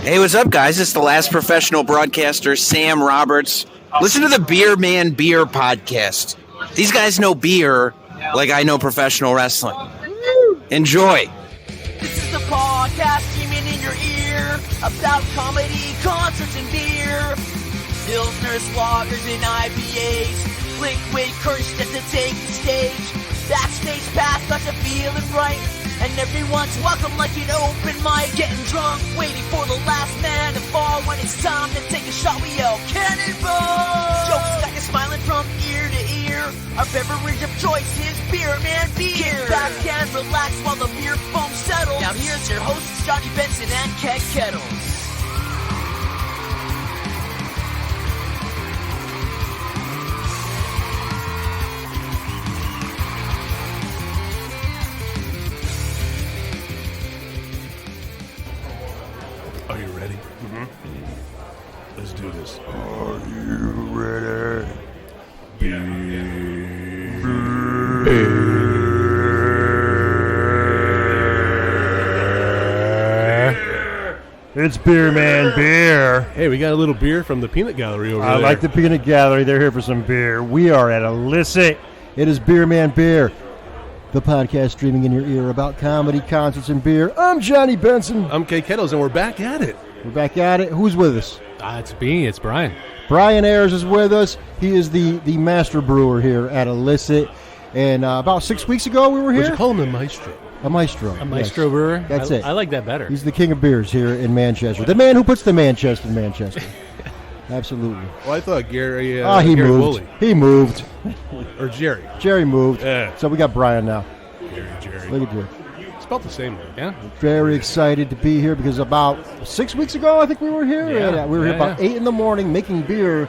Hey, what's up, guys? It's the last professional broadcaster, Sam Roberts. Listen to the Beer Man Beer podcast. These guys know beer like I know professional wrestling. Enjoy. This is the podcast streaming in your ear about comedy, concerts, and beer. Pilsners, lagers, and IPAs. Liquid courage just to take the stage. Backstage pass got you feeling right. And everyone's welcome like an open mic. Getting drunk, waiting for the last man to fall. When it's time to take a shot, we yell, Cannonball! Jokes got you smiling from ear to ear. Our beverage of choice is Beer Man Beer. Kick back and relax while the beer foam settles. Now here's your hosts, Johnny Benson and Keg Kettles. Are you ready? Mm-hmm. Let's do this. Are you ready? It's Beer Man Beer. Hey, we got a little beer from the Peanut Gallery over there. I like the Peanut Gallery. They're here for some beer. We are at Elicit. It is Beer Man Beer, the podcast streaming in your ear about comedy, concerts, and beer. I'm Johnny Benson. I'm Keg Kettles, and we're back at it. We're back at it. Who's with us? It's me. It's Brian. Brian Ayers is with us. He is the master brewer here at Elicit. And about 6 weeks ago, we were here. Would you call him the maestro? A maestro. A maestro brewer. That's it. I like that better. He's the king of beers here in Manchester. The man who puts the Manchester in Manchester. Absolutely. Well, I thought Gary. He Gary moved. Woolley. He moved. Or Jerry. Jerry moved. Yeah. So we got Brian now. Jerry. Look at you. It's about the same, though. Yeah. Very excited to be here because about 6 weeks ago, I think we were here. Yeah. We were here about 8 in the morning making beer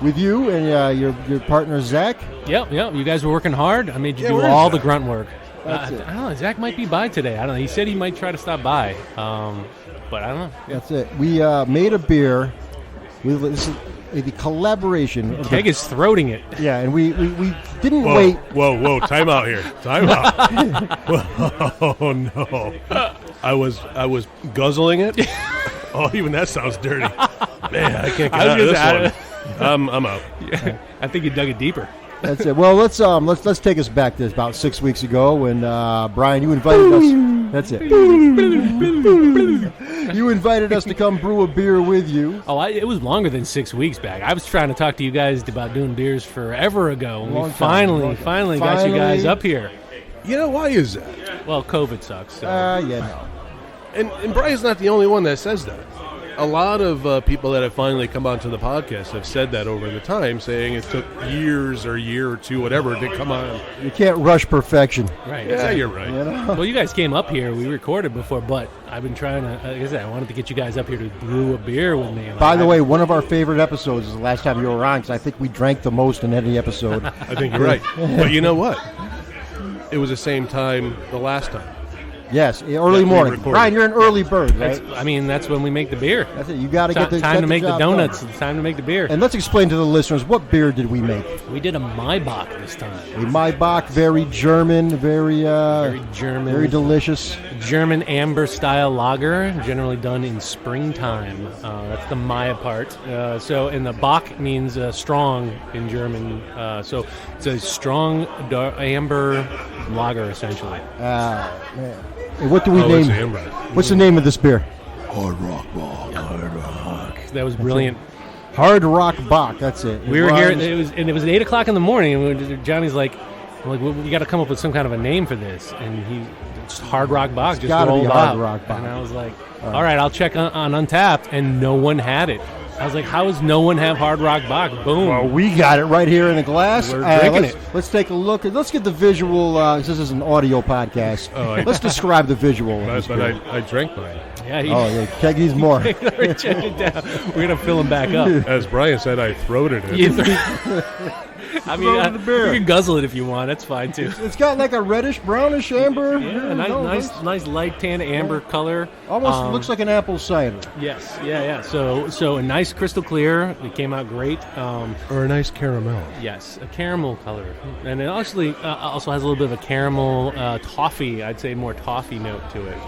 with you and your partner, Zach. Yep. You guys were working hard. I made you do where all is the Zach? grunt work. That's it. I don't know. Zach might be by today. I don't know. He said he might try to stop by. But I don't know. That's it. We made a beer. This is the collaboration. Of Keg is throating it. Yeah, and we didn't wait. Whoa. Time out here. Time out. Oh, no. I was guzzling it. Oh, even that sounds dirty. Man, I can't get out of this one. I'm out. Yeah. I think you dug it deeper. That's it. Well, let's take us back to about 6 weeks ago when Brian, you invited us. That's it. You invited us to come brew a beer with you. Oh, it was longer than 6 weeks back. I was trying to talk to you guys about doing beers forever ago. And we finally got you guys up here. You know, why is that? Well, COVID sucks. So. No. And Brian's not the only one that says that. A lot of people that have finally come onto the podcast have said that over the time, saying it took years or a year or two, whatever, to come on. You can't rush perfection. Right. Yeah, you're right. You know? Well, you guys came up here. We recorded before, but I've been trying to, like I said, I wanted to get you guys up here to brew a beer with me. By the way, one of our favorite episodes is the last time you were on because I think we drank the most in any episode. I think you're right. But you know what? It was the same time the last time. Yes, early morning. Brian, you're an early bird, right? That's when we make the beer. That's it. You got to get the time to make the donuts. done. It's time to make the beer. And let's explain to the listeners, what beer did we make? We did a Maibock this time. A Maibock, very German, very German, very delicious. German amber style lager, generally done in springtime. That's the Maya part. And the Bock means strong in German. So it's a strong amber lager, essentially. Man. And what do we name? What's the name of this beer? Hard Rock Bock. Hard Rock. That was brilliant. Hard Rock Bock. That's it. We were here. It was at 8 o'clock in the morning, and Johnny's like, we got to come up with some kind of a name for this, and it's Hard Rock Bock just rolled out. Hard Rock Bock. And I was like, all right, I'll check on Untapped, and no one had it. I was like, how does no one have Hard Rock Bock? Boom. Well, we got it right here in the glass. We're drinking it. Let's take a look. Let's get the visual. This is an audio podcast. Let's describe the visual. But I drank mine. Yeah. Keg needs more. Check it down. We're going to fill him back up. As Brian said, I throated it. I mean, you can guzzle it if you want. That's fine, too. It's got like a reddish, brownish amber. Yeah, nice light tan amber color. Almost looks like an apple cider. Yes, yeah. So a nice crystal clear. It came out great. Or a nice caramel. Yes, a caramel color. And it actually also has a little bit of a caramel toffee, I'd say more toffee note to it.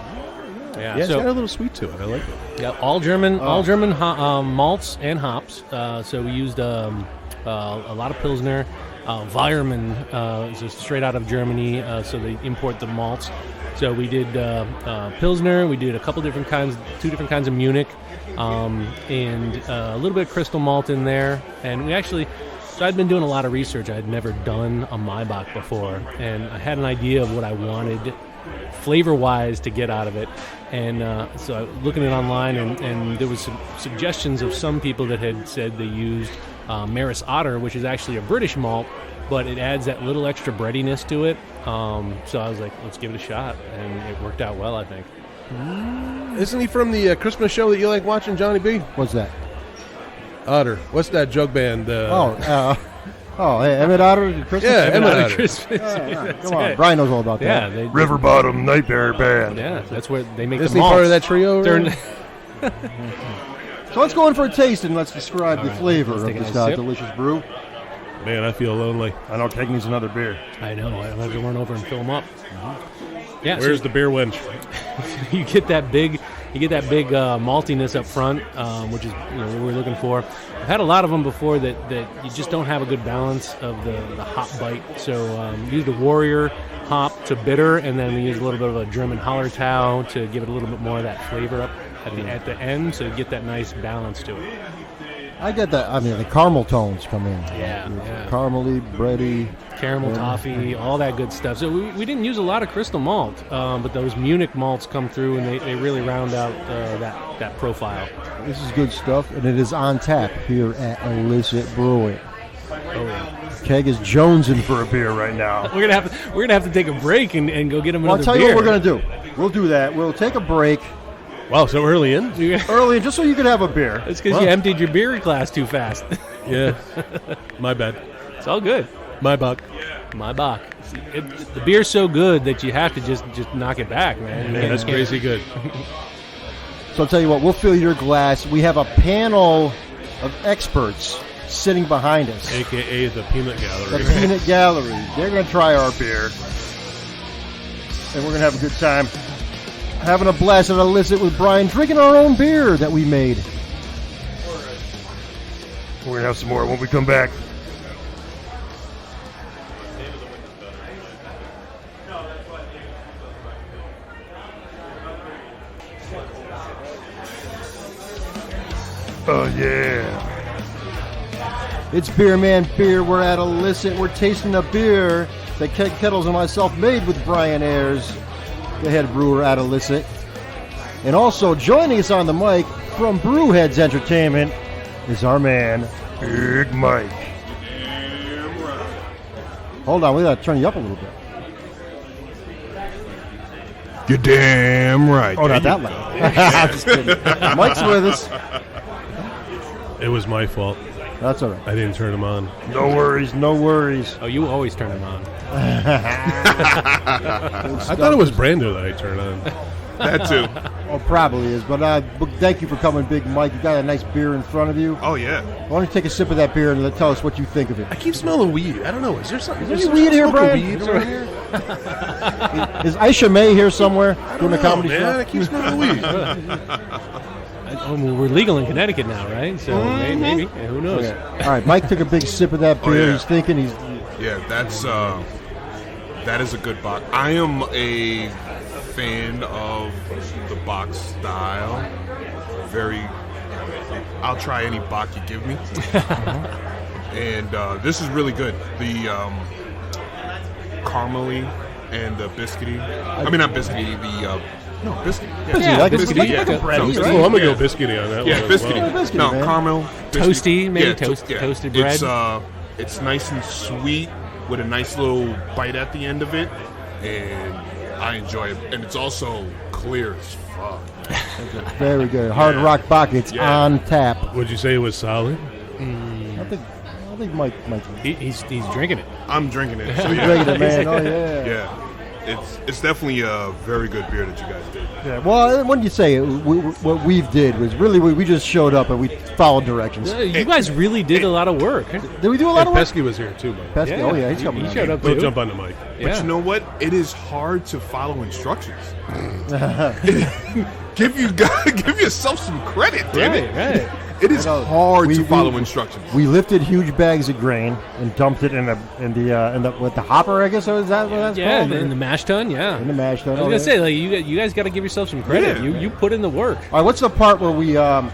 Yeah, it's so got a little sweet to it. I like it. yeah, all German malts and hops. So we used a lot of Pilsner. Weirmann is just straight out of Germany, so they import the malts. So we did Pilsner. We did a couple different kinds, 2 different kinds of Munich, and a little bit of crystal malt in there. And we actually, so I'd been doing a lot of research. I'd never done a Maibock before, and I had an idea of what I wanted flavor-wise to get out of it. And so I was looking at it online, and there was some suggestions of some people that had said they used Maris Otter, which is actually a British malt, but it adds that little extra breadiness to it. So I was like, let's give it a shot, and it worked out well, I think. Isn't he from the Christmas show that you like watching, Johnny B? What's that? Otter. What's that joke band? Hey, Emmett Otter at Christmas? Yeah, Emmett Otter. Christmas. Come on, Brian knows all about Yeah, that. they, River Bottom Nightmare Band. yeah, that's where they make Isn't the he malts. part of that trio? They're- So let's go in for a taste and let's describe the right, flavor let's of take a this nice sip. delicious brew. Man, I feel lonely. I know Keg needs another beer. I know. I have to run over and fill them up. Yeah, Where's the beer wench? you get that big maltiness up front, which is what we're looking for. I've had a lot of them before that you just don't have a good balance of the hop bite. So used a Warrior hop to bitter, and then we used a little bit of a German Hallertau to give it a little bit more of that flavor up at the end, so you get that nice balance to it. I get that. I mean, the caramel tones come in. Yeah. Caramely, bready. Caramel, toffee, all that good stuff. So we didn't use a lot of crystal malt, but those Munich malts come through, and they really round out that profile. This is good stuff, and it is on tap here at Elicit Brewing. Oh, yeah. Keg is jonesing for a beer right now. We're gonna have to take a break and go get him Well, another I'll tell you beer. what we're going to do. We'll do that. We'll take a break Wow, so early in? early just so you can have a beer. It's because you emptied your beer glass too fast. Yeah. My bad. It's all good. Maibock. Maibock. The beer's so good that you have to just knock it back, man. Man, that's crazy good. So I'll tell you what, we'll fill your glass. We have a panel of experts sitting behind us. AKA the Peanut Gallery. The Peanut Gallery. They're going to try our beer. And we're going to have a good time. Having a blast at Elicit with Brian, drinking our own beer that we made. We're going to have some more when we come back. Oh, yeah. It's Beer Man Beer. We're at Elicit. We're tasting a beer that Keg Kettles and myself made with Brian Ayers, the head brewer at Elicit. And also joining us on the mic from Brewheads Entertainment is our man, Big Mike. Hold on, we got to turn you up a little bit. You're damn right. Oh, not that loud. I'm just kidding. Mike's with us. It was my fault. That's all right. I didn't turn them on. No worries, no worries. Oh, you always turn them on. I thought it was Brando that I turned on. That too. Oh, probably is. But thank you for coming, Big Mike. You got a nice beer in front of you. Oh yeah. Why don't you take a sip of that beer and tell us what you think of it? I keep smelling weed. I don't know. Is there something? Is there any weed here, Brian? Weed around here? Is Aisha May here somewhere doing a comedy man, show? I keep smelling weed. We're legal in Connecticut now, right? So maybe. Yeah, who knows? Okay. All right, Mike took a big sip of that beer. yeah. He's thinking Yeah, that is a good bock. I am a fan of the bock style. I'll try any bock you give me. And this is really good. The caramely and the biscuity. I mean, not biscuity. Biscuit. busy. Like biscuity, like yeah. a bready, Oh, right? I'm going to go biscuity on that Yeah, one. as biscuity. well. biscuity, No, man. caramel. Toasty, maybe Yeah, toasted bread. It's nice and sweet with a nice little bite at the end of it, and I enjoy it. And it's also clear as fuck. Very good. Hard Rock Bock. It's Yeah. on tap. Would you say it was solid? I think Mike. He's drinking it. I'm drinking it. So He's yeah. drinking it, man. Oh yeah. Yeah. it's definitely a very good beer that you guys did. Yeah, well, when you say it, what we did was really we just showed up and we followed directions. You guys really did a lot of work. Did we do a lot of work? Pesky was here too, Mike. Pesky, Yeah. oh yeah, he showed up Don't too. jump on the mic. But you know what? It is hard to follow instructions. Give yourself some credit, damn it. Right. It is I know. hard We- to follow we- instructions. We lifted huge bags of grain and dumped it in the with the hopper. I guess is that what that's Yeah, called? in the mash tun, yeah. In the mash tun. I was gonna say, like, you guys got to give yourself some credit. Yeah. You put in the work. All right, what's the part where we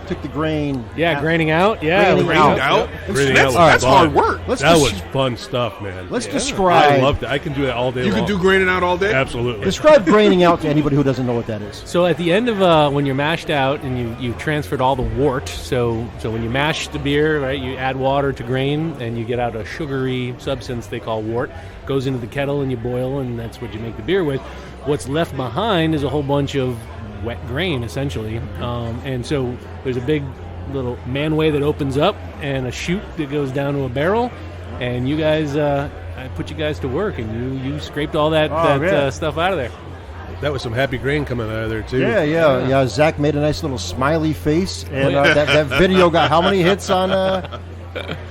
took the grain? Yeah, graining out. Yeah, Graining Grained out. out. Graining That's, out was that's fun. hard work. Let's That des- was fun stuff, man. let's I describe. loved it. I can do that all day You long. can do graining out all day? Absolutely. Describe graining out to anybody who doesn't know what that is. So at the end of when you're mashed out and you transferred all the wort, so when you mash the beer, right, you add water to grain and you get out a sugary substance they call wort, goes into the kettle and you boil, and that's what you make the beer with. What's left behind is a whole bunch of wet grain, essentially, and so there's a big little manway that opens up and a chute that goes down to a barrel, and you guys, I put you guys to work, and you scraped all that yeah. stuff out of there. That was some happy grain coming out of there too. Yeah. Zach made a nice little smiley face, and that video got how many hits on? I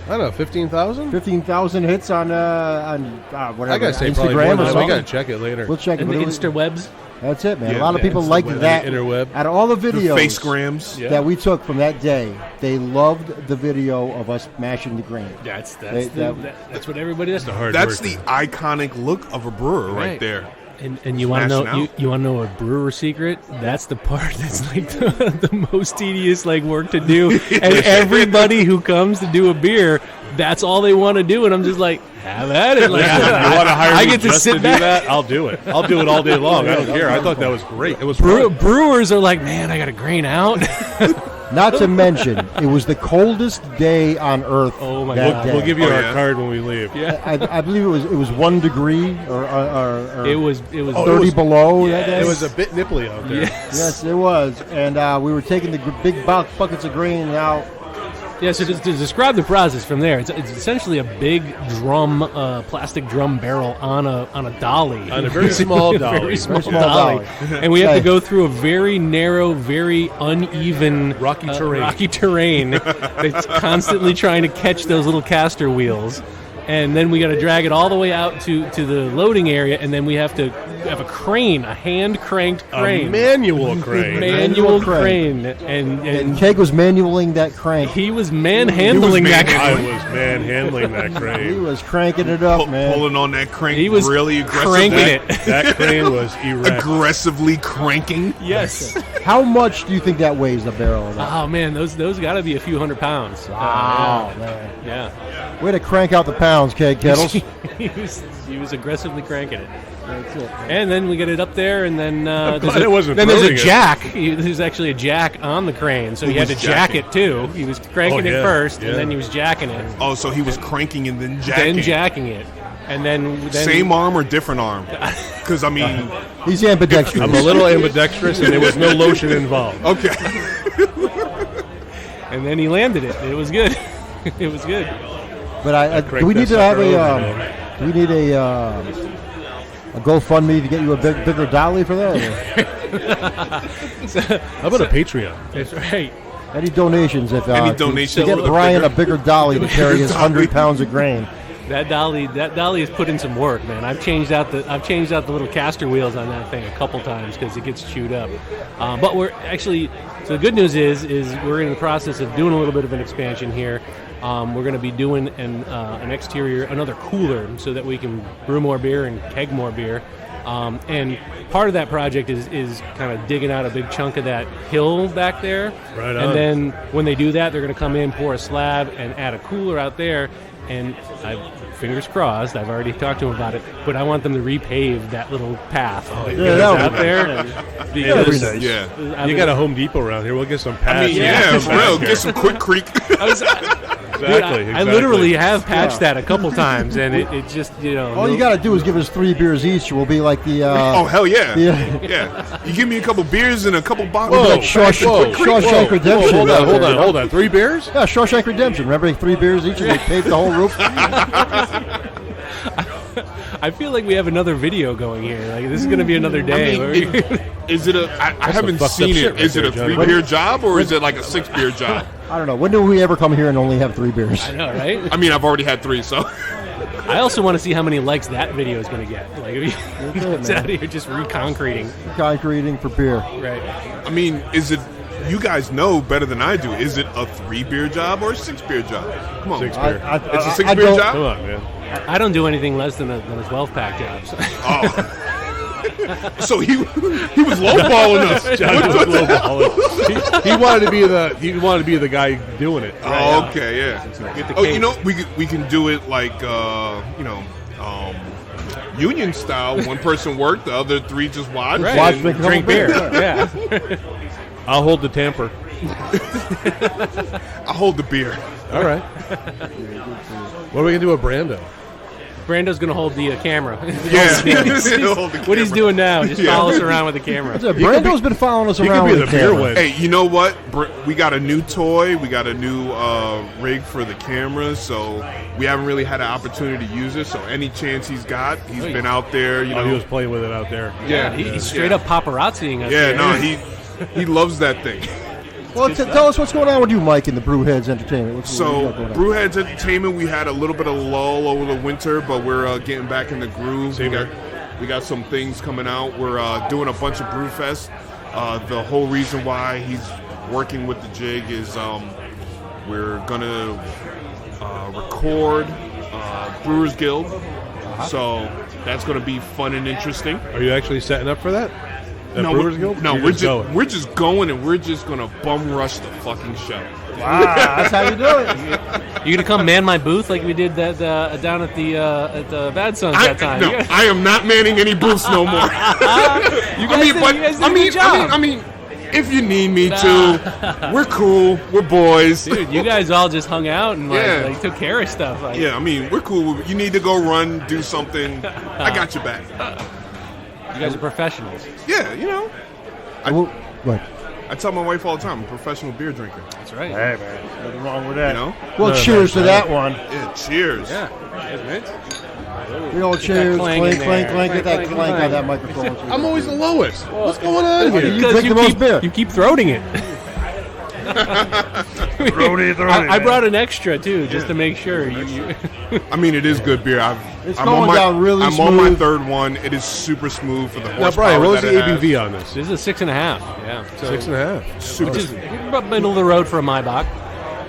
don't know, 15,000. 15,000 hits on whatever. I gotta say probably more Instagram or than that. We something. gotta check it later. We'll check it. And the but interwebs. That's it, man. Yeah, a lot of yeah, people it's liked the web. that. The interweb. Out of all the The videos face grams. Yeah. that we took from that day, they loved the video of us mashing the grain. That's That- what everybody does. The hard That's work. the iconic look of a brewer right Right. there. And you want to Smashing know out. you want to know a brewer secret? That's the part that's like the most tedious like work to do. And everybody who comes to do a beer, that's all they want to do. And I'm just like, have at it. Like, You want to hire I me get to just sit to do back. that? I'll do it. I'll do it all day long. I don't care. I thought that was great. It was fun. Brewers are like, man, I got to grain out. Not to mention, it was the coldest day on Earth. Oh my that God. day. We'll give you Oh, our yeah. card when we leave. Yeah, I believe it was 1 degree or it was 30 below that day. It was a bit nipply out there. Yes, it was, and we were taking the big buckets of grain out. Yeah, so to describe the process from there, it's essentially a big drum, plastic drum barrel on a dolly. On a very small dolly. Very small small dolly. dolly. And we have to Okay. go through a very narrow, very uneven Rocky terrain. that's constantly trying to catch those little caster wheels. And then we got to drag it all the way out to the loading area, and then we have to have a crane, a hand-cranked A crane. manual crane. Manual crane. crane. And And Keg was manualing that crank. he was manhandling that I crane. was manhandling that He crane. was cranking it up, man. Pulling on that crank He was really cranking aggressively. it. That crane was erect. Aggressively cranking. Yes. How much do you think that weighs, the barrel of that? Oh man, those got to be a few 100 pounds. Wow, man. Yeah. Way to crank out the pounds, Keg Kettles. he was aggressively cranking it. That's it, man. And then we get it up there, and then glad it wasn't there's a floating it. jack. There's actually a jack on the crane, so he had to was jack jacking? it too. He was cranking Oh, it yeah, first, yeah. and then he was jacking it, Oh, so he was cranking and then jacking. then jacking it, and then Same arm or different arm? Because, I mean, He's ambidextrous. I'm a little ambidextrous, and there was no lotion involved. okay. and then he landed it. It was good. It was good. But do Crank we that need to have sucker over, a? man. Do we need a GoFundMe to get you a bigger dolly for that? How about a Patreon? That's right. Any donations? If Any to donations get for the Brian bigger- a bigger dolly to carry his 100 pounds of grain. That dolly has put in some work, man. I've changed out the little caster wheels on that thing a couple times because it gets chewed up. But we're actually, so the good news is we're in the process of doing a little bit of an expansion here. We're going to be doing an exterior, another cooler, so that we can brew more beer and keg more beer. And part of that project is kind of digging out a big chunk of that hill back there. Right And on. then when they do that, they're going to come in, pour a slab, and add a cooler out there. And fingers crossed, I've already talked to them about it, but I want them to repave that little path that yeah, goes that would out be there. That'd be Because nice. Yeah. You got a Home Depot around here. We'll get some I pads. mean, yeah, here. for real. Get some Quick Creek. Exactly. I literally have patched that a couple times, and it just, All you got to do is give us 3 beers each. We'll be like the. Oh, hell yeah. Yeah. Yeah. You give me a couple beers and a couple bottles. Whoa, like Shawshank Redemption. Hold on. 3 beers? Yeah, Shawshank Redemption. Remember, 3 beers each, and they paved the whole roof. I feel like we have another video going here. Like this is going to be another day. Is it a? I haven't seen it. Is it a 3-beer job or is it like a 6-beer job? I don't know. When do we ever come here and only have 3 beers? I know, right? I mean, I've already had 3, so. I also want to see how many likes that video is going to get. Like, if it's out here just reconcreting. Concreting for beer. Right. I mean, is it? You guys know better than I do. Is it a 3-beer job or a 6-beer job? Come on, 6-beer. It's a 6-beer job. Come on, man. I don't do anything less than a 12-pack job. So. Oh. So he was lowballing us. John was lowballing. He wanted to be the guy doing it. Oh, okay, yeah. Oh, you know, we can do it like union style. One person worked, the other 3 just watch. Right. Watch, And drink beer. Yeah. I'll hold the tamper. I hold the beer. All right. What are we gonna do with Brando? Brando's going to hold the camera. Yeah. What he's doing now, just follow us around with the camera. Brando's been following us He around could be with the the beer camera. win. Hey, you know what? We got a new toy. We got a new rig for the camera, so we haven't really had an opportunity to use it. So any chance he's got, he's been out there. You know, He was playing with it out there. yeah, He's straight up paparazziing us. Yeah, here. no, he loves that thing. Well, tell us what's going on with you, Mike, in the Brewheads Entertainment. What So, you got going on? Brewheads Entertainment, we had a little bit of lull over the winter, but we're getting back in the groove. We got some things coming out. We're doing a bunch of Brewfest. The whole reason why he's working with the jig is we're going to record Brewers Guild. So that's going to be fun and interesting. Are you actually setting up for that? Brewers Guild? No, You're we're going. just going, and we're just going to bum rush the fucking show. Wow, that's how you do it. You gonna come man my booth like we did that down at the Bad Sons that time? No, I am not manning any booths no more. You guys did a good job. I mean, if you need me to, we're cool. We're boys. Dude, you guys all just hung out and Yeah. like took care of stuff. Like, Yeah, I mean, we're cool. You need to go run, do something. I got your back. you guys are professionals. Yeah, you know. What? I tell my wife all the time, I'm a professional beer drinker. That's right. Hey, man, nothing wrong with that. You know? Well, cheers to that one. Yeah, cheers. Yeah. Big old cheers. clang Clank, in clank, there. clank. Get that Clank, clank on clank. that microphone. I'm always the lowest. What's going on here? You drink the most beer. You keep throwing it. I brought an extra too, just to make sure. You I mean, it is good beer. It's going down really I'm on my smooth. 3rd one. It is super smooth for the Now, horsepower Brian, what was the that it has. ABV on this? This is a 6.5. Yeah, so 6.5. Super which is about middle of the road for a Maibock.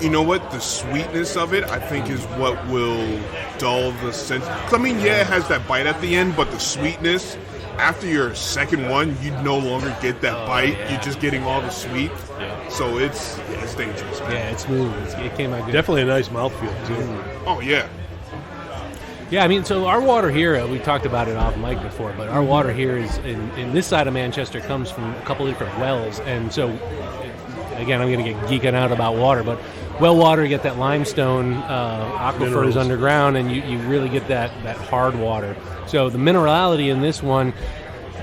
You know what? The sweetness of it, I think, is what will dull the sense. 'Cause, I mean, yeah, it has that bite at the end, but the sweetness, after your 2nd one, you no longer get that bite. yeah. You're just getting all the sweet. So it's dangerous, man. Yeah, it's smooth. It came out good. Definitely a nice mouthfeel, too. Oh, yeah. Yeah, I mean, so our water here, we talked about it off mic before, but our water here is in this side of Manchester comes from a couple different wells, and so again, I'm going to get geeking out about water, but well water, you get that limestone aquifers Minerals. underground, and you really get that hard water. So the minerality in this one,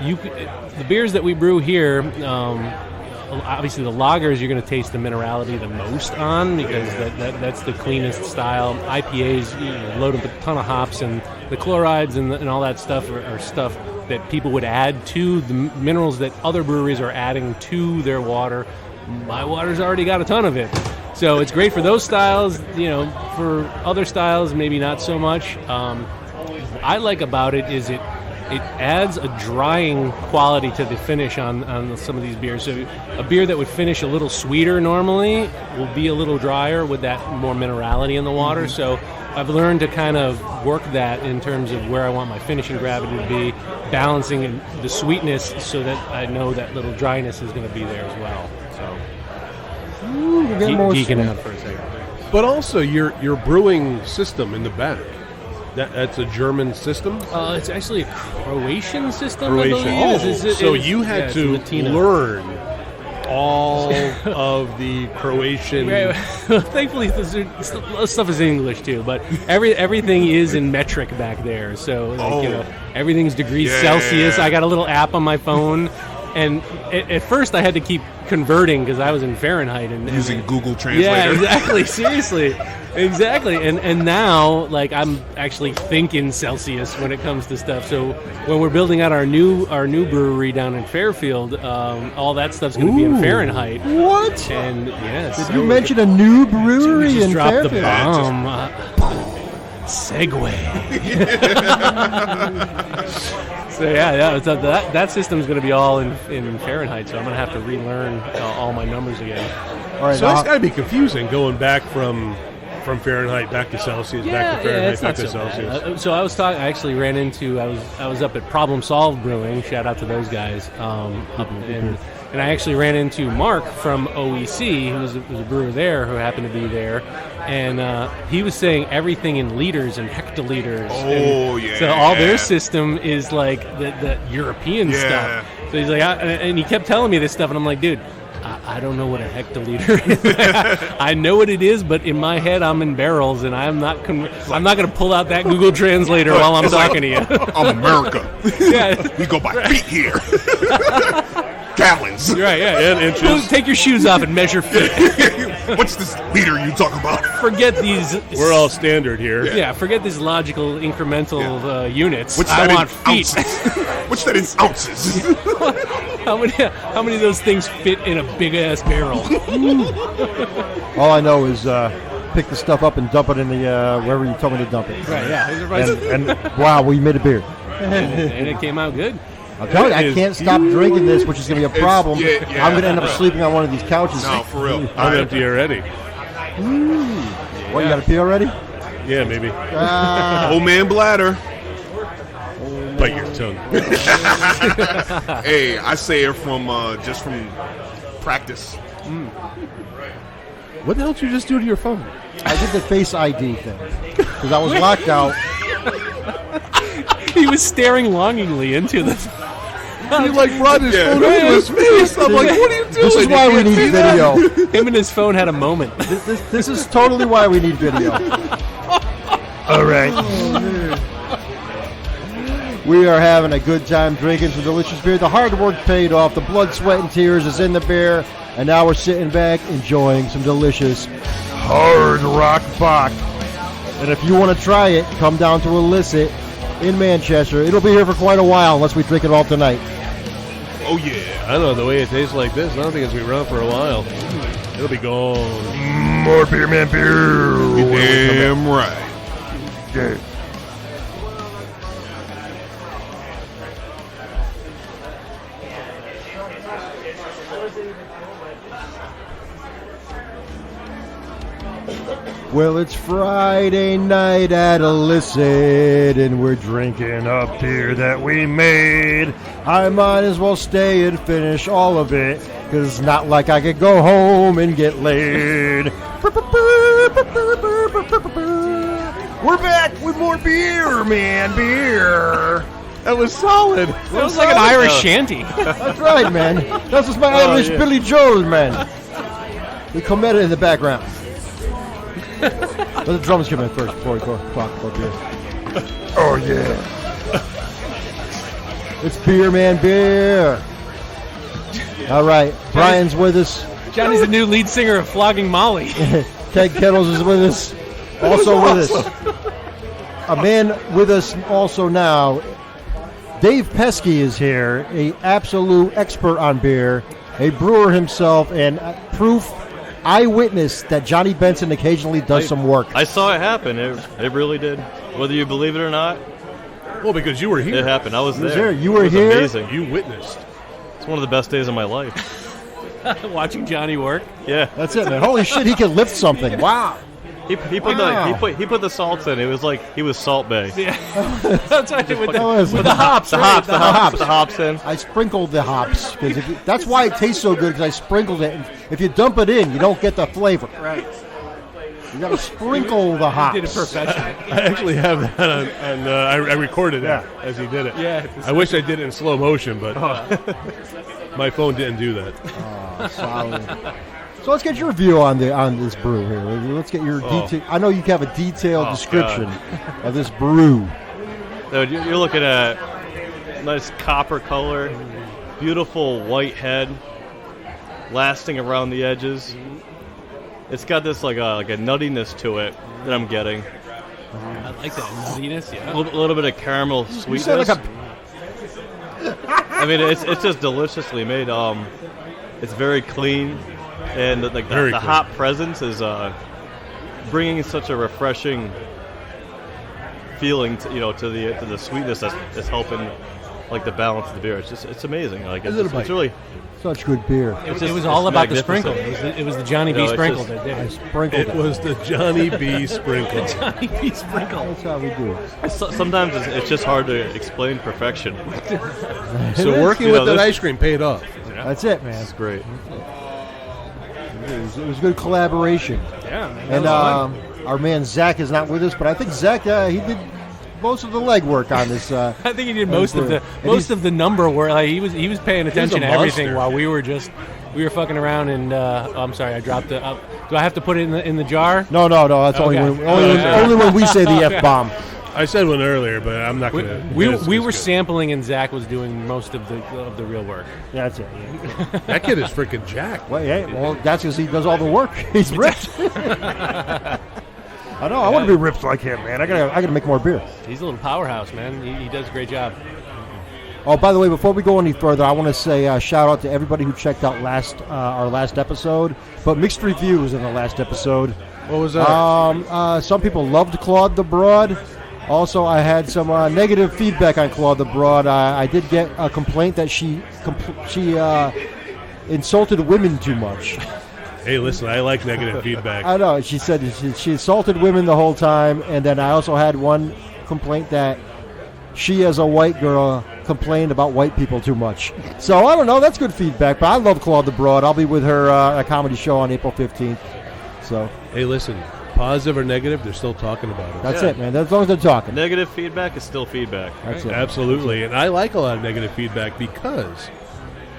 the beers that we brew here, obviously the lagers you're going to taste the minerality the most on because that's the cleanest style. IPAs loaded with a ton of hops, and the chlorides and all that stuff are stuff that people would add to the minerals that other breweries are adding to their water. My water's already got a ton of it. So it's great for those styles, for other styles, maybe not so much. I like about it is it adds a drying quality to the finish on some of these beers. So a beer that would finish a little sweeter normally will be a little drier with that more minerality in the water. Mm-hmm. So I've learned to kind of work that in terms of where I want my finishing gravity to be, balancing the sweetness so that I know that little dryness is going to be there as well. So geeking out for a second. But also, your brewing system in the back, that's a German system? It's actually a Croatian system, Croatian. I believe. So you had to Latina. learn all of the Croatian... Thankfully, this stuff is English too, but everything is in metric back there. So everything's degrees Celsius. I got a little app on my phone, and at first I had to keep converting because I was in Fahrenheit and Using Google Translator. Yeah, exactly. Seriously, exactly. And now, like, I'm actually thinking Celsius when it comes to stuff. So when we're building out our new brewery down in Fairfield, all that stuff's going to be in Fahrenheit. What? And yes, Did you mention a new brewery just in drop Fairfield? the bomb. Segue. So yeah. So that system's going to be all in Fahrenheit. So I'm going to have to relearn all my numbers again. All right, So that's got to be confusing going back from Fahrenheit back to Celsius, back to Fahrenheit, it's back not to so Celsius. bad. So I was talking. I actually ran into. I was up at Problem Solved Brewing. Shout out to those guys. And I actually ran into Mark from OEC, who was a brewer there, who happened to be there, and he was saying everything in liters and hectoliters. Oh, and yeah. So all their system is like the European stuff. So he's like, and he kept telling me this stuff, and I'm like, dude, I don't know what a hectoliter is. I know what it is, but in my head, I'm in barrels, and I'm not going to pull out that Google Translator while I'm talking to you. I'm America. Yeah. We go by feet here. Gallons. Right, yeah. And inches. Take your shoes off and measure feet. What's this liter you talk about? Forget these. We're all standard here. Yeah, forget these logical incremental units. What's I that want in feet. ounces? What's that in ounces? How many of those things fit in a big ass barrel? All I know is pick the stuff up and dump it in the wherever you told me to dump it. Right, yeah. And wow, we made a beer. And it came out good. I'm telling you, I can't stop drinking this, which is going to be a problem. yeah. I'm going to end up sleeping on one of these couches. No, for real. I'm empty already. What, you got to pee already? Yeah, maybe. Old man bladder. Bite your tongue. Hey, I say it from just from practice. What the hell did you just do to your phone? I did the Face ID thing because I was locked out. He was staring longingly into the. He like brought his phone Yeah. into his face. I'm like, what are you doing? This is why we need video. Him and his phone had a moment. This is totally why we need video. All right. We are having a good time drinking some delicious beer. The hard work paid off. The blood, sweat, and tears is in the beer. And now we're sitting back enjoying some delicious Hard Rock Bock. And if you want to try it, come down to Elicit in Manchester. It'll be here for quite a while unless we drink it all tonight. Oh yeah. I don't know, the way it tastes like this, I don't think it's going to be around for a while. It'll be gone. More Beer Man beer. Damn right. Yeah. Well, it's Friday night at Elicit, and we're drinking a beer that we made. I might as well stay and finish all of it, because it's not like I could go home and get laid. We're back with more beer, man, beer. That was solid. That was like an Irish shanty. That's right, man. That's just my Irish Billy Joel, man. We commented in the background. Let the drums come in first before we talk about beer. Oh, yeah. It's Beer Man Beer. All right. Brian's with us. Johnny's the new lead singer of Flogging Molly. Ted Kettles is with us. Also with us. A man with us also now. Dave Pesky is here, a absolute expert on beer, a brewer himself, and proof eyewitness that Johnny Benson occasionally does some work. I saw it happen. It really did. Whether you believe it or not, Well, because you were here. it happened. I was was there. there. You were it was here? Amazing. You witnessed. It's one of the best days of my life. Watching Johnny work. Yeah. That's it, man. Holy shit, he can lift something. Wow. He put Wow. he put the salts in. It was like he was Salt Bay. That's right. With That was- the hops. The right? hops, the hops, the hops in. I sprinkled the hops. That's why it tastes so good, because I sprinkled it. If you dump it in, you don't get the flavor. Right. You got to sprinkle the hops. Did it professionally. I actually have that on I recorded that as he did it. Yeah. I wish I did it in slow motion, but my phone didn't do that. Solid. So let's get your view on this brew here. Let's get your detail. I know you have a detailed description of this brew. So you're looking at nice copper color, beautiful white head, lasting around the edges. It's got this like a nuttiness to it that I'm getting. I like that nuttiness. Yeah. A little bit of caramel sweetness. I mean, it's just deliciously made. It's very clean, and the hop presence is bringing such a refreshing feeling to the sweetness that's helping like the balance of the beer. It's amazing. Like it's really such good beer. It was all about the sprinkle. It was the Johnny B. sprinkle that did it. Sprinkled It was the Johnny B. sprinkle. Johnny B. sprinkle. That's how we do. sometimes it's just hard to explain perfection. So working with that ice cream paid off. That's it, man. It's great. It was good collaboration. Yeah, man. And our man Zach is not with us, but I think Zach he did most of the legwork on this. I think he did most of the number work. Like, he was paying attention to everything while we were fucking around. And I'm sorry, I dropped it. Do I have to put it in the jar? No. That's Okay. only when we say the F-bomb. I said one earlier, but I'm not going to. We were sampling, and Zach was doing most of the real work. That's it. That kid is freaking jacked. Well, that's because he does all the work. He's ripped. I know. I want to be ripped like him, man. I gotta make more beer. He's a little powerhouse, man. He does a great job. Oh, by the way, before we go any further, I want to say shout out to everybody who checked out our last episode. But mixed reviews in the last episode. What was that? Some people loved Claude the Broad. Also, I had some negative feedback on Claude the Broad. I did get a complaint that she insulted women too much. Hey, listen, I like negative feedback. I know. She said she insulted women the whole time, and then I also had one complaint that she, as a white girl, complained about white people too much. So, I don't know. That's good feedback, but I love Claude the Broad. I'll be with her at a comedy show on April 15th. So, hey, listen. Positive or negative, they're still talking about it. That's it, man. As long as they're talking. Negative feedback is still feedback. That's it. Absolutely. And I like a lot of negative feedback because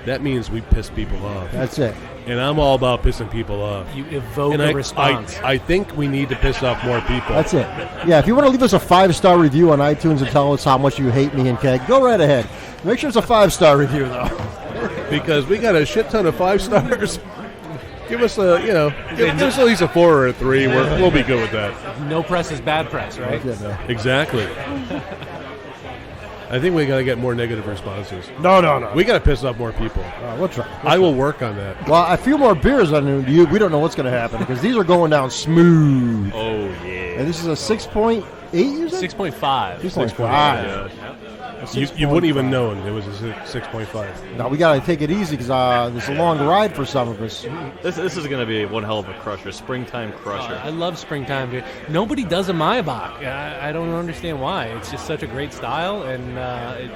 that means we piss people off. That's it. And I'm all about pissing people off. You evoke a response. I think we need to piss off more people. That's it. Yeah, if you want to leave us a 5-star review on iTunes and tell us how much you hate me and Keg, go right ahead. Make sure it's a 5-star review, though. Because we got a shit ton of 5 stars. Give us give us at least a 4 or a 3. We'll be good with that. No press is bad press, right? Exactly. I think we got to get more negative responses. No. We got to piss off more people. We'll try. I will work on that. Well, a few more beers on you. We don't know what's going to happen because these are going down smooth. Oh, yeah. And this is a 6.8, you said? 6.5. 6.5. You wouldn't even known it was a 6.5. Now, we got to take it easy because this is a long ride for some of us. This is going to be one hell of a crusher, springtime crusher. I love springtime beer. Nobody does a Maibock. I don't understand why. It's just such a great style, and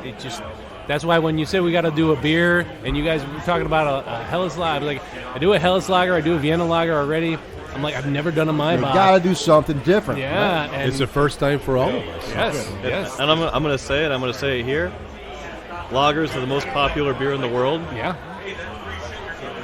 it just... That's why when you said we got to do a beer, and you guys were talking about a Helles Lager, like, I do a Helles Lager, I do a Vienna Lager already. I'm like, I've never done a Maibock. You got to do something different. Yeah. Right? And it's the first time for all of us. Yes. And I'm going to say it. I'm going to say it here. Lagers are the most popular beer in the world. Yeah.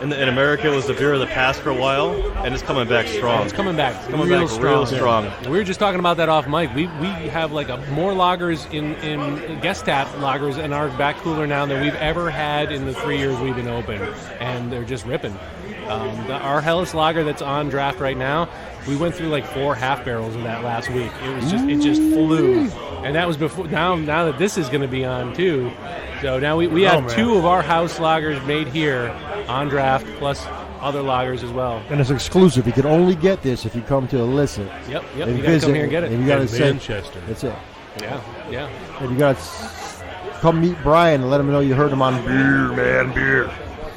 In America, it was the beer of the past for a while, and it's coming back strong. It's coming back. Real strong. We were just talking about that off mic. We have like more lagers in guest tap lagers in our back cooler now than we've ever had in the 3 years we've been open, and they're just ripping. Our Helles Lager that's on draft right now, we went through like 4 half barrels of that last week. It just flew, and that was before. Now that this is going to be on too, so now we have 2 of our house lagers made here on draft, plus other lagers as well. And it's exclusive. You can only get this if you come to Elicit. Yep. You got to come here and get it. And you got to say Manchester. That's it. Yeah. And you got to come meet Brian and let him know you heard him on Beer.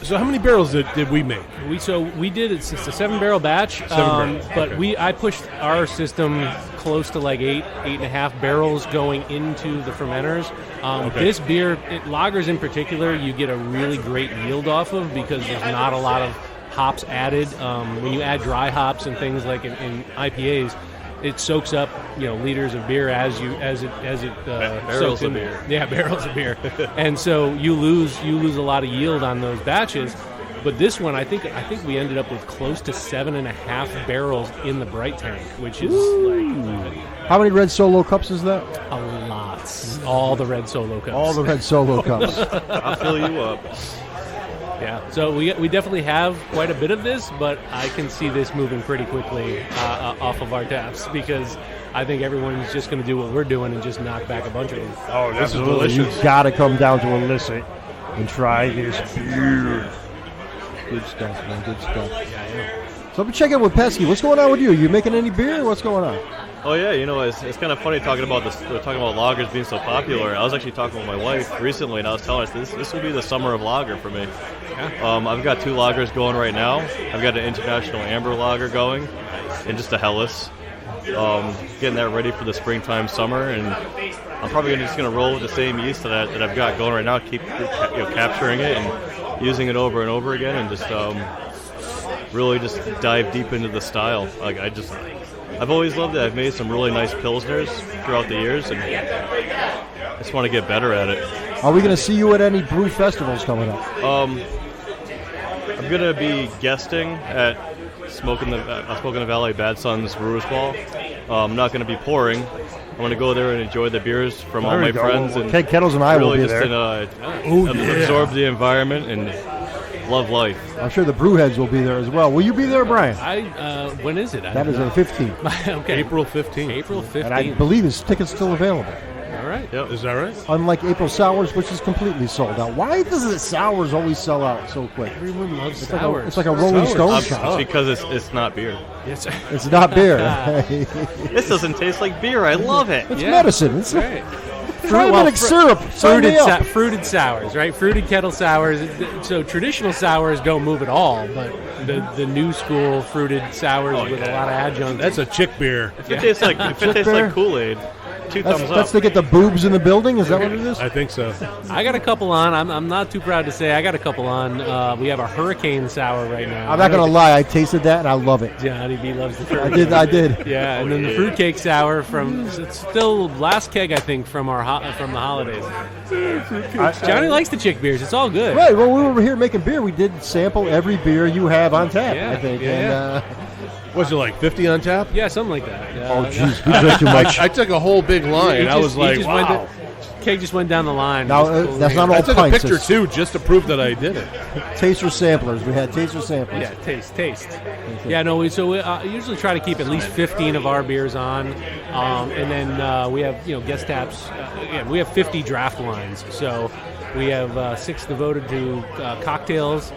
So how many barrels did we make? We did it's a 7-barrel batch. But I pushed our system close to like 8.5 barrels going into the fermenters. This beer, lagers in particular, you get a really great yield off of because there's not a lot of hops added. When you add dry hops and things like in IPAs, it soaks up liters of beer as it barrels of beer. Yeah, barrels of beer, and so you lose a lot of yield on those batches. But this one, I think we ended up with close to 7.5 barrels in the bright tank, which is like how many red Solo cups is that? a lot. All the red Solo cups. All the red Solo cups. I'll fill you up. Yeah, so we definitely have quite a bit of this, but I can see this moving pretty quickly off of our taps because I think everyone's just going to do what we're doing and just knock back a bunch of them. Oh, this is delicious. You got to come down to Elicit and try this beer. Good stuff, man. Good stuff. Yeah. So let me check in with Pesky. What's going on with you? You making any beer? What's going on? Oh yeah, it's kind of funny talking about lagers being so popular. I was actually talking with my wife recently, and I was telling her this will be the summer of lager for me. Yeah. I've got 2 lagers going right now. I've got an international amber lager going, and just a Helles. Getting that ready for the springtime, summer, and I'm probably just going to roll with the same yeast that I've got going right now. Keep capturing it and using it over and over again, and just really just dive deep into the style. I've always loved it. I've made some really nice pilsners throughout the years, and I just want to get better at it. Are we going to see you at any brew festivals coming up? I'm going to be guesting at Smoke in the Valley Bad Sons Brewers Ball. I'm not going to be pouring. I'm going to go there and enjoy the beers from all my friends. And Keg Kettles and I really will be there. Absorb the environment and love life. I'm sure the Brewheads will be there as well. Will you be there, Brian? When is it? That is the 15th. Okay. April 15th. April 15th. And I believe his ticket's still available. All right. Yep. Is that right? Unlike April Sours, which is completely sold out. Why does the Sours always sell out so quick? Everyone loves sours. It's like a Rolling Stone shot. Because it's not beer. Yes. It's not beer. This doesn't taste like beer. I love it. It's medicine. It's right. Diabetic syrup. Fruited sours, right? Fruited kettle sours. So traditional sours don't move at all, but the new school fruited sours with a lot of adjuncts. That's a chick beer. If it tastes like Kool-Aid, 2 thumbs up. That's to get the boobs in the building? Is that what it is? I think so. I got a couple on. I'm not too proud to say I got a couple on. We have a hurricane sour right now. I'm not going to lie. I tasted that, and I love it. Johnny B loves the fruit. I did. Yeah, and then the fruitcake sour it's still last keg, I think, from the holidays. Johnny likes the chick beers. It's all good. Right. Well, we were here making beer. We did sample every beer you have on tap, I think. Yeah. Was it like 50 on tap? Yeah, something like that. Oh, jeez. We drank too much. I took a whole big line. I was like, wow. Keg just went down the line. Now, that's not all pints. I took a picture, too, just to prove that I did it. Taster samplers. We had taster samplers. Yeah, taste. Yeah, no, we usually try to keep at least 15 of our beers on. And then we have, guest taps. We have 50 draft lines. So we have 6 devoted to cocktails.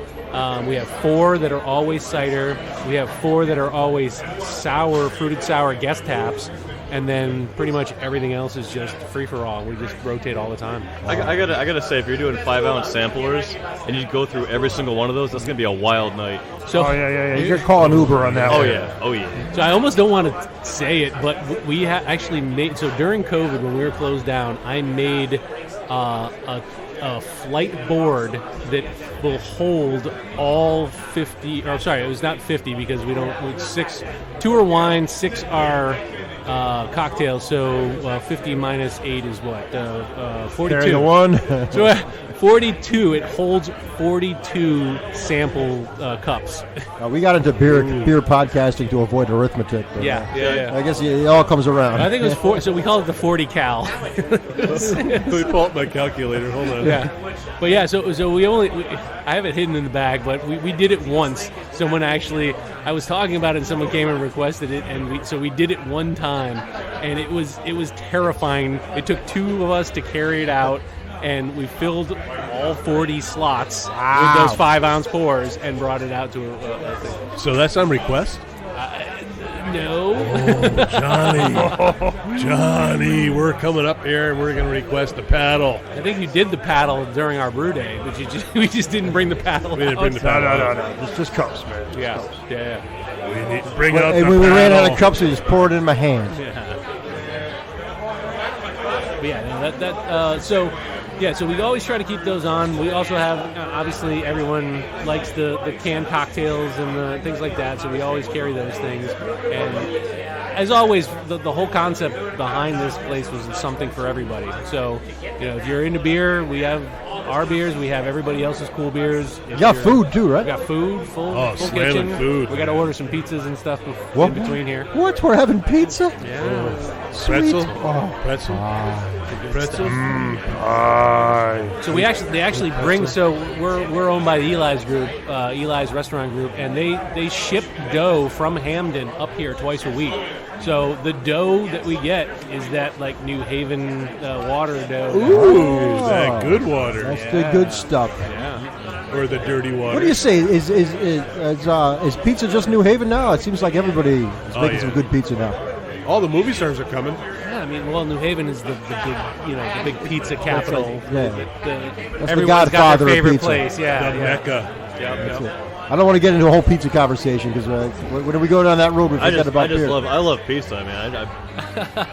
We have 4 that are always cider. We have 4 that are always fruited sour guest taps. And then pretty much everything else is just free for all. We just rotate all the time. I gotta say, if you're doing 5-ounce samplers and you go through every single one of those, that's gonna be a wild night. So, yeah. You could call an Uber on that. Oh yeah. So I almost don't want to say it, but we actually made. So during COVID, when we were closed down, I made a flight board that will hold all 50. Or sorry, it was not 50 because we don't. 2 are wine, 6 are cocktails. So 50 minus 8 is what? 42. Carry the one. So 42. It holds 42 sample cups. We got into beer podcasting to avoid arithmetic. But, yeah. I guess it all comes around. I think it was 4. So we call it the 40 cal. Let me pull up my calculator. Hold on. Yeah, but yeah. So I have it hidden in the bag, but we did it once. Someone I was talking about it, and someone came and requested it, and we did it one time, and it was terrifying. It took 2 of us to carry it out. And we filled all 40 slots with those 5-ounce pours and brought it out to a thing. So that's on request? No. Oh, Johnny, we're coming up here and we're going to request the paddle. I think you did the paddle during our brew day, but we just didn't bring the paddle. We didn't bring the paddle. No. It's just cups, man. Yeah. We need to bring out the paddle. And when we ran out of cups, we just poured it in my hand. Yeah. So we always try to keep those on. We also have, obviously, everyone likes the canned cocktails and the things like that, so we always carry those things. And as always, the whole concept behind this place was something for everybody. So, if you're into beer, we have our beers. We have everybody else's cool beers. You got food, too, right? We got food, full kitchen. Food. We got to order some pizzas and stuff in between here. What? We're having pizza? Yeah. Sweet. Pretzel. Oh. Pretzel. Pretzel. So they actually bring. So we're owned by the Eli's group, Eli's restaurant group, and they ship dough from Hamden up here twice a week. So the dough that we get is that like New Haven water dough. Ooh, that good water. That's the good stuff. Yeah. Or the dirty water. What do you say? Is pizza just New Haven now? It seems like everybody is making some good pizza now. All the movie stars are coming. Yeah, I mean, well, New Haven is the big pizza capital. That's Everyone's the godfather got their of favorite pizza. place. Yeah, The yeah. Mecca. Yep. I don't want to get into a whole pizza conversation because when we go down that road, we forget about beer. I love pizza. I mean,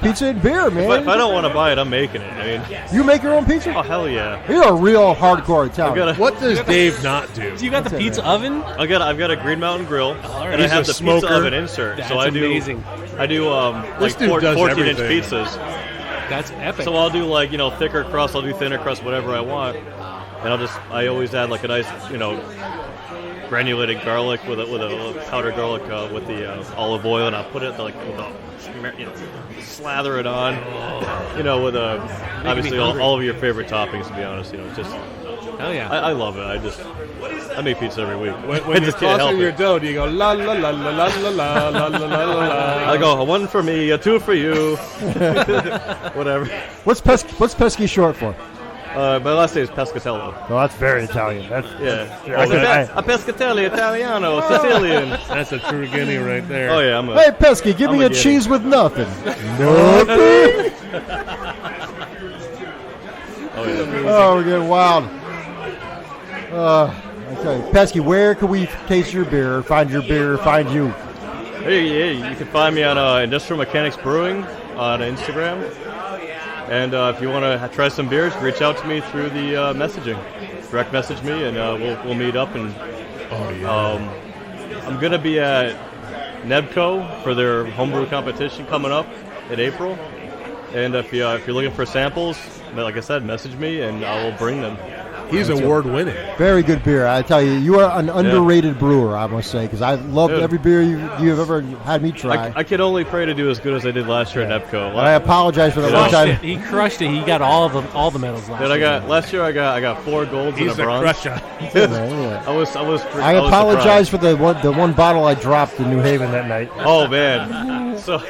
Pizza and beer, man. if I don't want to buy it, I'm making it. I mean, You make your own pizza? oh hell yeah! You're a real hardcore Italian. What does Dave not do? So you got the pizza oven? I've got a Green Mountain grill, right. and I He's have a the smoker. pizza oven insert. That's so I do amazing. I do This like dude does 14-inch everything. pizzas. That's epic. So I'll do like thicker crust. I'll do thinner crust, whatever I want, and I always add like a nice granulated garlic with a powdered garlic with the olive oil, and I'll put it slather it on, with obviously all of your favorite toppings. To be honest, just hell yeah. I love it. I make pizza every week. When I you're just can't help tossing your it. dough, do you go la la la la la la la la la la? I go, a 1 for me, a 2 for you, whatever. What's Pesky short for? My last name is Pescatello. Oh, that's very Italian. That's A Pescatelli, Italiano, Sicilian. That's a true guinea right there. Oh yeah, Hey, Pesky, give I'm me a a guinea. cheese with nothing. Nothing? Oh yeah. Oh, we're getting wild. Okay, Pesky, where can we taste your beer, find your beer, find you? Hey, you can find me on Industrial Mechanics Brewing on Instagram. And if you want to try some beers, reach out to me through the messaging. Direct message me, and we'll meet up. And I'm going to be at Nebco for their homebrew competition coming up in April. And if you're looking for samples, like I said, message me, and I will bring them. He's award-winning. Very good beer. I tell you, you are an underrated brewer, I must say, because I loved every beer you've ever had me try. I can only pray to do as good as I did last year at Nebco. And I apologize for the one time. He crushed it. He got all the medals last year. Last year I got 4 golds He's and a a bronze. crusher. Yeah. I I apologize for the one bottle I dropped in New Haven that night. Oh man. So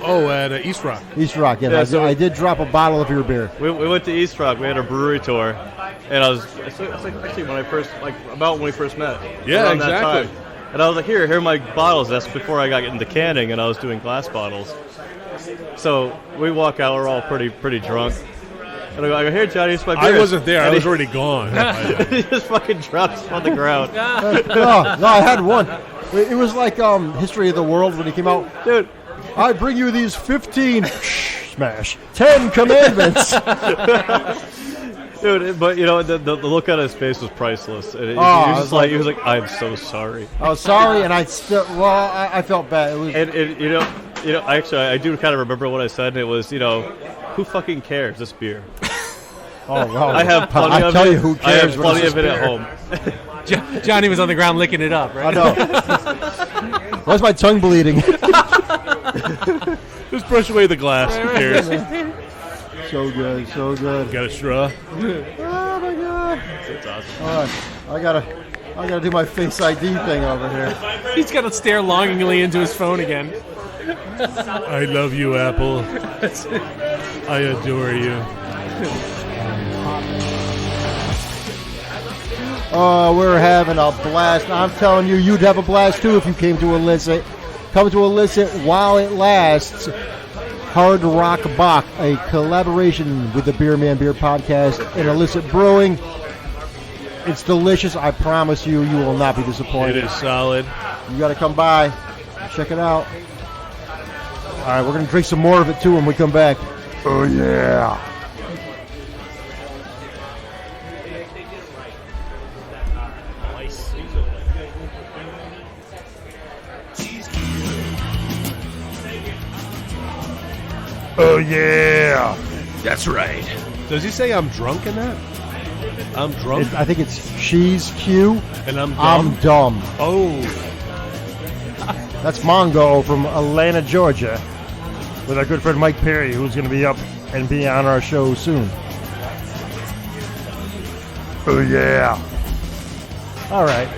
Oh, at East Rock. East Rock, yeah. Yeah, so- I did drop a bottle of your beer. we went to East Rock. We had a brewery tour, and it's like actually when we first met. Yeah, around that exactly. time. And I was like, here are my bottles. That's before I got into canning, and I was doing glass bottles. So we walk out. We're all pretty drunk. And I go, here, Johnny, it's my beer. I wasn't there. And I was he- already gone. he just fucking drops on the ground. No, I had one. It was like History of the World when he came out. Dude, I bring you these 15 smash 10 commandments. Dude, but the look on his face was priceless. And he was like, I'm so sorry. I was sorry, and I felt bad. It was And I do kind of remember what I said, and it was, who fucking cares? This beer. oh well. I have plenty I of tell it. you, who I cares? have plenty of it beer? at home. Johnny was on the ground licking it up, I right? know. Why's my tongue bleeding? Just brush away the glass. Who cares? So good, so good. Got a straw? Oh my god. It's awesome. All right, I gotta do my Face ID thing over here. He's got to stare longingly into his phone again. I love you, Apple. I adore you. We're having a blast. I'm telling you, you'd have a blast too if you came to Elicit. Come to Elicit while it lasts. Hard Rock Bock, a collaboration with the Beer Man Beer Podcast and Elicit Brewing. It's delicious. I promise you, you will not be disappointed. It is solid. You got to come by. Check it out. All right, we're going to drink some more of it too when we come back. Oh, yeah. Oh, yeah. That's right. Does he say I'm drunk in that? I'm drunk? I think it's She's Q. And I'm dumb? I'm dumb. Oh. That's Mongo from Atlanta, Georgia. with our good friend Mike Perry, who's going to be up and be on our show soon. Oh, yeah. All right.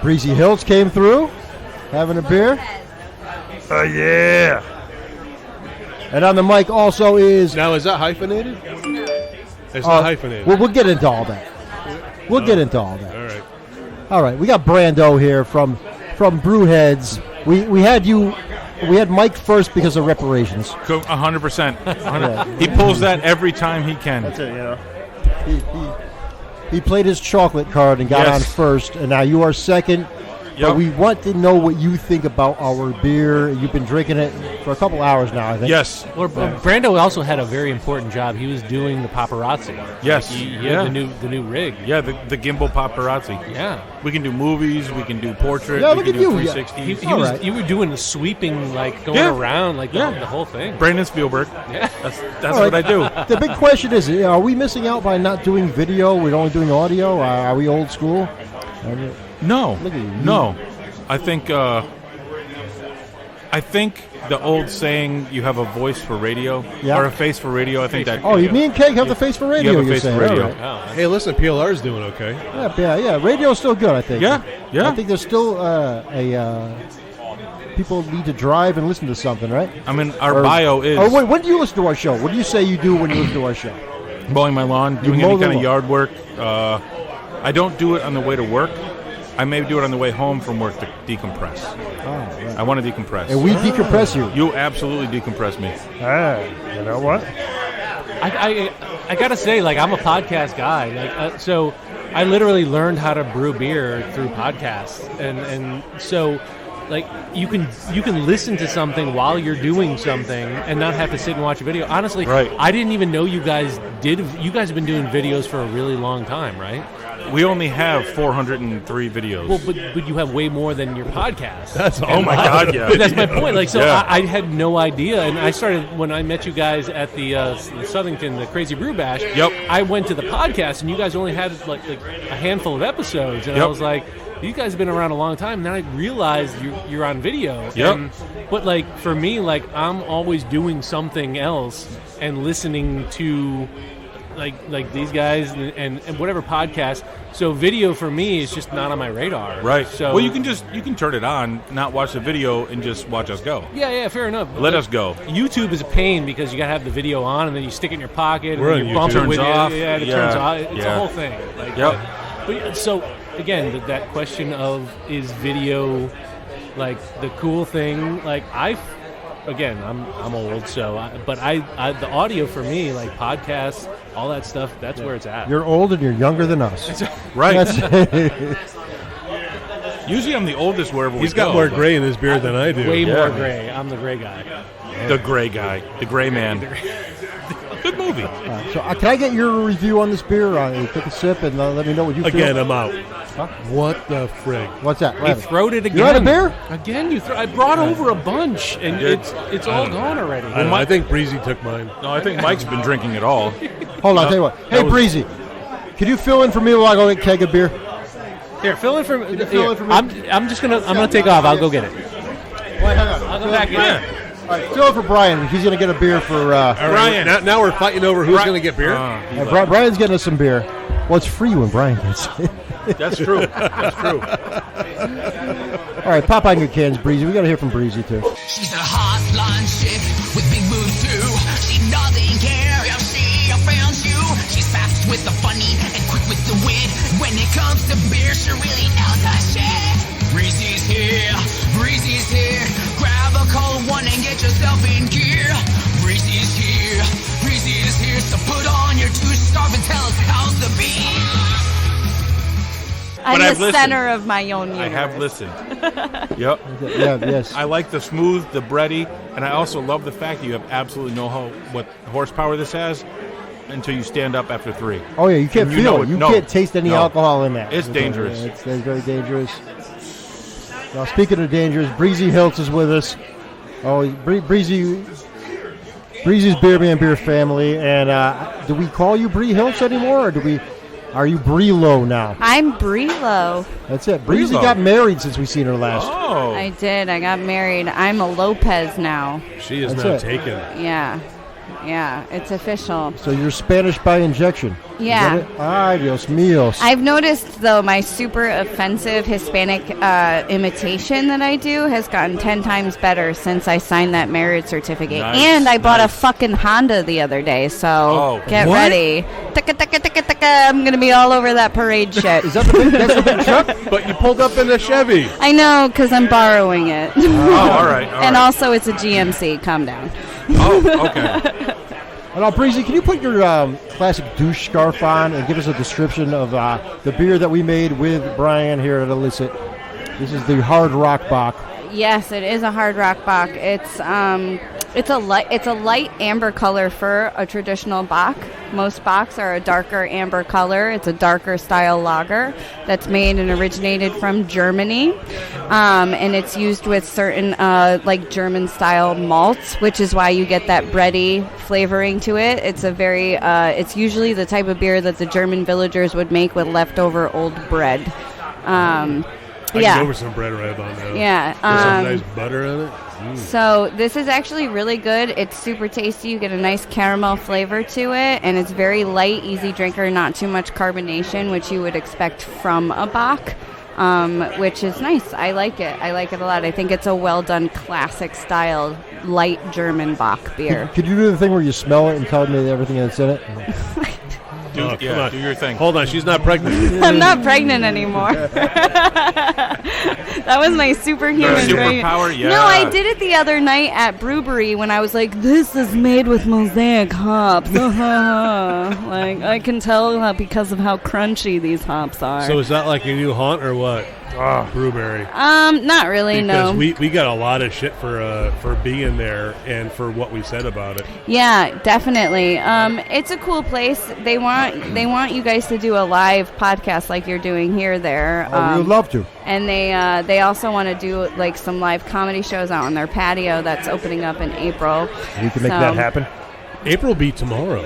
Briizy Hiltz came through, having a beer. Oh, yeah. And on the mic also is... Now, is that hyphenated? It's not hyphenated. We'll get into all that. We'll get into all that. All right. All right. We got Brando here from Brewheads. We had Mike first because of reparations. 100%. He pulls that every time he can. That's it, you know. He played his chocolate card and got on first, and now you are second. But we want to know what you think about our beer. You've been drinking it for a couple hours now, I think. Yes. Well, Brando also had a very important job. He was doing the paparazzi. Yes. He had the new rig. Yeah, the gimbal paparazzi. Yeah. We can do movies. We can do portrait. Yeah, we look can at do you. 360. You were doing the sweeping, like going around, like the whole thing. Brandon Spielberg. Yeah. That's what I do. The big question is, are we missing out by not doing video? We're only doing audio? Are we old school? No. Look at you. No. I think the old saying, you have a voice for radio, or a face for radio, I think that... Oh, me and Keg have the face for radio, you have a face for radio. Right. Hey, listen, PLR's doing okay. Yeah, radio's still good, I think. Yeah. I think there's still people need to drive and listen to something, right? I mean, our bio is... Oh, wait, when do you listen to our show? What do you say you do when you listen to our show? Mowing my lawn, doing any kind of yard work. I don't do it on the way to work. I may do it on the way home from work to decompress. Oh, right. I want to decompress. And we decompress you. You absolutely decompress me. You know what? I gotta say, like, I'm a podcast guy. Like, so I literally learned how to brew beer through podcasts, and so like you can listen to something while you're doing something and not have to sit and watch a video. Honestly, I didn't even know you guys did. You guys have been doing videos for a really long time, right? We only have 403 videos. Well, but you have way more than your podcast. That's all. Oh my God, yeah. That's my point. Like, so I had no idea, and I started when I met you guys at the Southington, the Crazy Brew Bash. Yep. I went to the podcast, and you guys only had like a handful of episodes, and I was like, you guys have been around a long time. And then I realized you're on video. Yep. But like for me, like I'm always doing something else and listening to like these guys and whatever podcast. So video for me is just not on my radar. Right. So well, you can turn it on, not watch the video, and just watch us go. Yeah, fair enough. Let us go. YouTube is a pain because you gotta have the video on, and then you stick it in your pocket, We're and on you bump YouTube. it with Turns off. it turns off. It's a whole thing. Like, but so again, that question of is video like the cool thing? Like I'm old, so but the audio for me, like podcasts, all that stuff, that's where it's at. You're old and you're younger than us. Right. Usually I'm the oldest wherever we go. He's got more gray in his beard than I do. Way more gray. I'm the gray guy. The gray guy. The gray man. Good movie. So can I get your review on this beer? Take a sip and let me know what you feel. Again, I'm out. Huh? What the frig? What's that? You throwed it again. You had a beer? Again, I brought over a bunch, and it's all gone already. I think Briizy took mine. No, I think Mike's been drinking it all. Hold on, I'll tell you what. Hey, Briizy, can you fill in for me while I go get a keg of beer? Here, fill in for me. Fill in for me? I'm gonna take off. I'll go get it. Wait, hang on. I'll go back in. All right, fill in for Brian. He's going to get a beer for... Brian. Now we're fighting over who's going to get beer. Brian's getting us some beer. Well, it's free when Brian gets it. That's true. That's true. All right, pop on your cans, Briizy. We got to hear from Briizy, too. She's a hot blonde chick with big boobs too. She doesn't care if she offends you. She's fast with the funny and quick with the wit. When it comes to beer, she really knows her shit. Briizy's here, Briizy's here. Grab a cold one and get yourself in gear. Briizy's here, Briizy's here. So put on your two-scarf and tell us how's the beer. I'm the center of my own universe. I have listened. Yep. Yeah, yes. I like the smooth, the bready, and I also love the fact that you have absolutely no what horsepower this has until you stand up after 3. Oh, yeah, you can't feel it. You can't taste any alcohol in that. It's dangerous. It's very dangerous. Now, speaking of dangerous, Briizy Hiltz is with us. Oh, Briizy's Beer Man Beer family. And do we call you Bree Hiltz anymore, or do we... Are you Brilo now? I'm Brilo. That's it. Briizy got married since we seen her last. Oh. I did. I got married. I'm a Lopez now. She is now taken. Yeah. Yeah, it's official. So you're Spanish by injection. Yeah. Ay, Dios míos. I've noticed, though, my super offensive Hispanic imitation that I do has gotten 10 times better since I signed that marriage certificate. Nice, and I bought a fucking Honda the other day, so get ready. I'm going to be all over that parade shit. Is that the big, that's the big truck? But you pulled up in a Chevy. I know, because I'm borrowing it. All right. And also, it's a GMC. Calm down. Oh, okay. And now, Briizy, can you put your classic douche scarf on and give us a description of the beer that we made with Brian here at Elicit? This is the Hard Rock Bock. Yes, it is a Hard Rock Bock. It's a light amber color for a traditional Bock. Most Bocks are a darker amber color. It's a darker style lager that's made and originated from Germany, and it's used with certain like German style malts, which is why you get that bready flavoring to it. It's a very it's usually the type of beer that the German villagers would make with leftover old bread. I can go over some bread right about now. Yeah. With some nice butter on it. So this is actually really good. It's super tasty. You get a nice caramel flavor to it, and it's very light, easy drinker, not too much carbonation, which you would expect from a Bock, which is nice. I like it. I like it a lot. I think it's a well-done, classic-style, light German Bock beer. Could you do the thing where you smell it and tell me everything that's in it? Do your thing. Hold on, she's not pregnant. I'm not pregnant anymore. That was my superhuman superpower, yeah. No, I did it the other night at Brewbery when I was like, this is made with mosaic hops. Like, I can tell because of how crunchy these hops are. So is that like a new haunt or what? Brewberry. Not really, because no. we got a lot of shit for being there and for what we said about it. Yeah, definitely. It's a cool place. They want you guys to do a live podcast like you're doing here there. We would love to. And they also want to do like some live comedy shows out on their patio that's opening up in April. We can make that happen. April be tomorrow.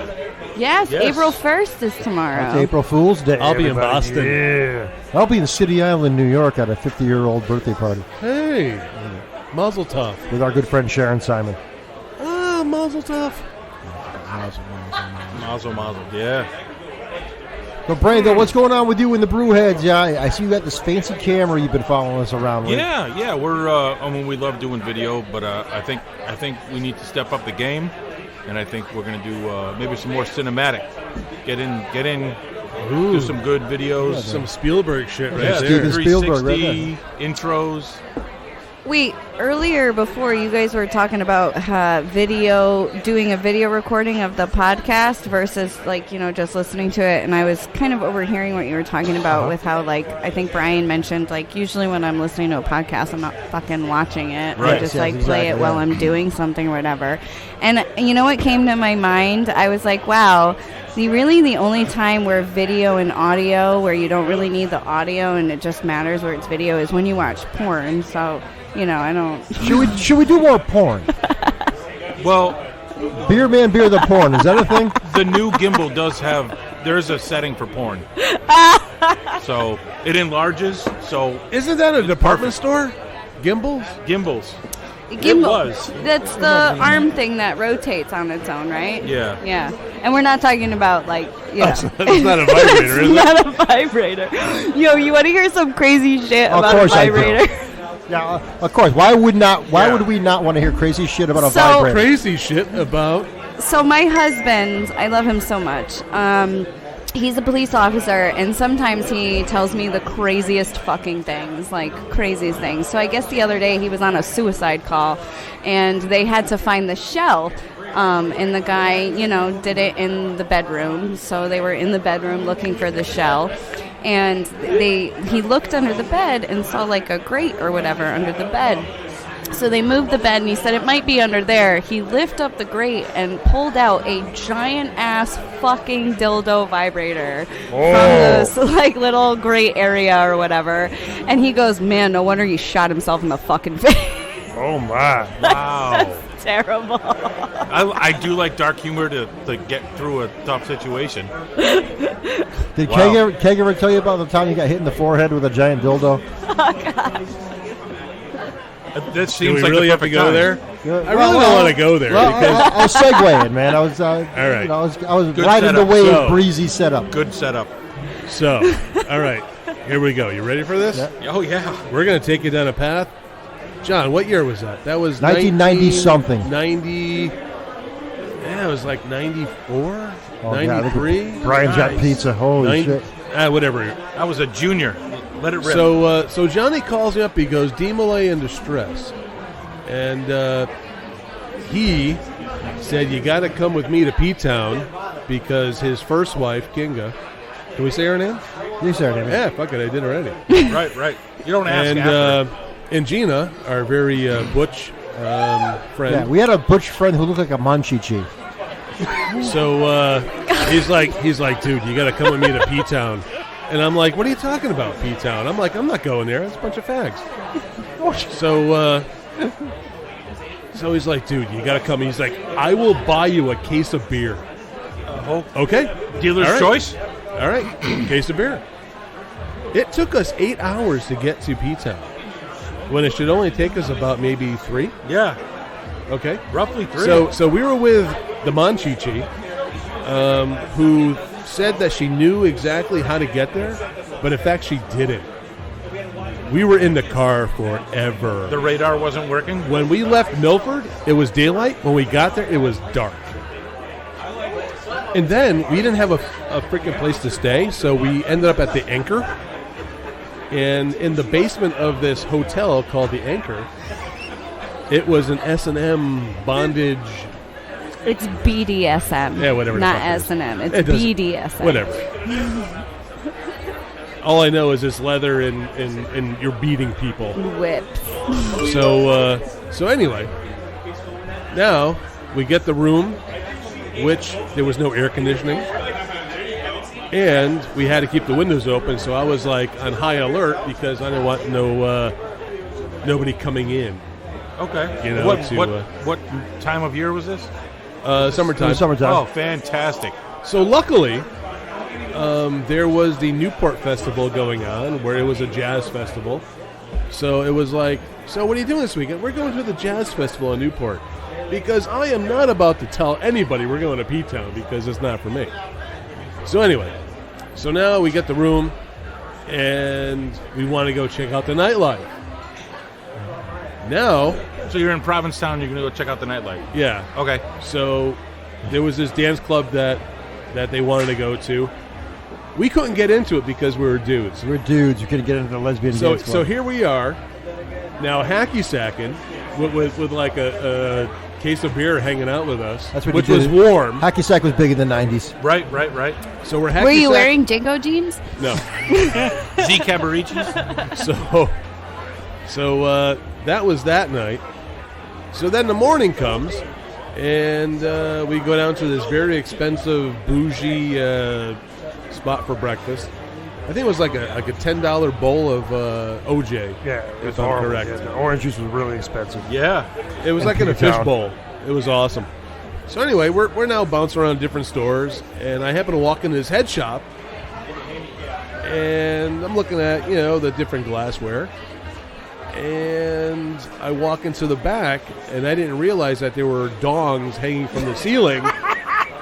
Yes, April 1st is tomorrow. That's April Fool's Day. I'll be in Boston. Yeah. I'll be in City Island, New York at a 50-year-old birthday party. Hey, Mazel Tov. With our good friend Sharon Simon. Mazel Tov. Mazel, yeah. So, Brando, what's going on with you and the Brewheads? Yeah, I see you got this fancy camera you've been following us around with. Yeah, we're we love doing video, but I think we need to step up the game. And I think we're going to do maybe some more cinematic. Get in, do some good videos. Some Spielberg shit right there. Steven Spielberg right there. Intros. Wait, earlier before you guys were talking about doing a video recording of the podcast versus just listening to it, and I was kind of overhearing what you were talking about with how I think Brian mentioned usually when I'm listening to a podcast I'm not fucking watching it. Right. I just play it while I'm doing something or whatever. And you know what came to my mind? I was like, wow, the only time where video and audio, where you don't really need the audio and it just matters where it's video, is when you watch porn. So I don't. Should we do more porn? Well, Beer Man, Beer the Porn. Is that a thing? The new gimbal there's a setting for porn. So it enlarges. So isn't that a department store? Gimbals. Gimbal. It was. That's the arm thing that rotates on its own, right? Yeah. Yeah. And we're not talking about That's not a vibrator, is it? It's not a vibrator. Yo, you want to hear some crazy shit about a vibrator? Yeah, of course. Why would we not want to hear crazy shit about a vibrator? Crazy shit about. So my husband, I love him so much. He's a police officer, and sometimes he tells me the craziest fucking things, craziest things. So I guess the other day he was on a suicide call, and they had to find the shell. And the guy, did it in the bedroom. So they were in the bedroom looking for the shell. And he looked under the bed and saw a grate or whatever under the bed. So they moved the bed, and he said it might be under there. He lifted up the grate and pulled out a giant-ass fucking dildo vibrator from this little grate area or whatever. And he goes, man, no wonder he shot himself in the fucking face. Oh, my. Wow. terrible. I do like dark humor to get through a tough situation. Did Keg ever tell you about the time you got hit in the forehead with a giant dildo? Oh, God. That seems Do we like really the have to perfect go time. there? I really don't want to go there. Because I'll segue in, man. I was, all right. I was Good riding the setup. wave So- of Briizy setup. Good setup. So, all right, here we go. You ready for this? Yeah. Oh yeah. We're going to take you down a path. John, what year was that? That was 1990 something. 90. Yeah, it was like 94, Oh, God, look at 93. Brian's got Nice. pizza. Holy shit. Whatever. I was a junior. Let it rip. So Johnny calls me up. He goes, D-Malay in distress. And he said, you got to come with me to P-Town because his first wife, Kinga, can we say her name? You said it. Yeah, fuck it, I did already. right. You don't ask And after. and Gina, our very butch friend. Yeah, we had a butch friend who looked like a Manchichi. So he's like, dude, you got to come with me to P-Town. And I'm like, what are you talking about, P-Town? I'm like, I'm not going there. It's a bunch of fags. So he's like, dude, you got to come. He's like, I will buy you a case of beer. Okay. Dealer's All right. choice. All right. Case of beer. It took us 8 hours to get to P-Town when it should only take us about maybe 3. Yeah. Okay. Roughly 3. So we were with the Manchichi, who said that she knew exactly how to get there, but in fact she didn't. We were in the car forever. The radar wasn't working. When we left Milford, it was daylight. When we got there, it was dark. And then we didn't have a freaking place to stay, so we ended up at the Anchor. And in the basement of this hotel called the Anchor, it was an S&M bondage. It's BDSM. Yeah, whatever. Not S&M. It's BDSM. Whatever. All I know is it's leather and you're beating people. Whips. So anyway, now we get the room, which there was no air conditioning, and we had to keep the windows open. So I was like on high alert because I didn't want nobody coming in. Okay. You know, what time of year was this? Summertime. Oh, fantastic. So luckily, there was the Newport Festival going on, where it was a jazz festival. So it was like, so what are you doing this weekend? We're going to the jazz festival in Newport. Because I am not about to tell anybody we're going to P-Town because it's not for me. So anyway, so now we get the room, and we want to go check out the nightlife. Now... So you're in Provincetown, you're going to go check out the nightlife? Yeah. Okay. So there was this dance club that they wanted to go to. We couldn't get into it because we were dudes. We're dudes. You couldn't get into the lesbian dance club. So here we are, now hacky sacking with like a case of beer hanging out with us, That's what which you was did. warm. Hacky sack was big in the 90s. Right. So we're hacky Were you sack- wearing Jingo jeans? No. Z Cabaricis? So that was that night. So then the morning comes, and we go down to this very expensive, bougie spot for breakfast. I think it was like a $10 bowl of OJ. Yeah, it was if I'm horrible. correct. Yeah, the orange juice was really expensive. Yeah. It was like in a fish bowl. It was awesome. So anyway, we're now bouncing around different stores, and I happen to walk into this head shop, and I'm looking at, the different glassware, and I walk into the back, and I didn't realize that there were dongs hanging from the ceiling,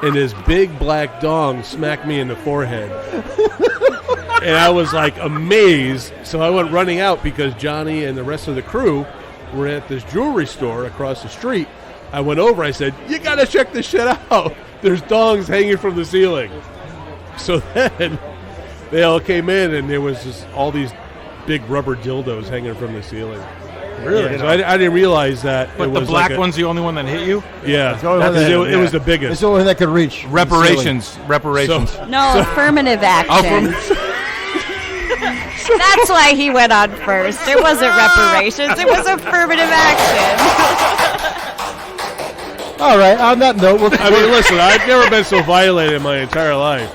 and this big black dong smacked me in the forehead. And I was like amazed, so I went running out because Johnny and the rest of the crew were at this jewelry store across the street. I went over, I said, you gotta check this shit out. There's dongs hanging from the ceiling. So then they all came in, and there was just all these big rubber dildos hanging from the ceiling. Really? Yeah, so I didn't realize that. But it the was black like one's the only one that hit you? Yeah, the only one that it was the biggest. It's the only one that could reach. Reparations. So- No, affirmative action. That's why he went on first. It wasn't reparations. It was affirmative action. All right, on that note, I mean, listen, I've never been so violated in my entire life.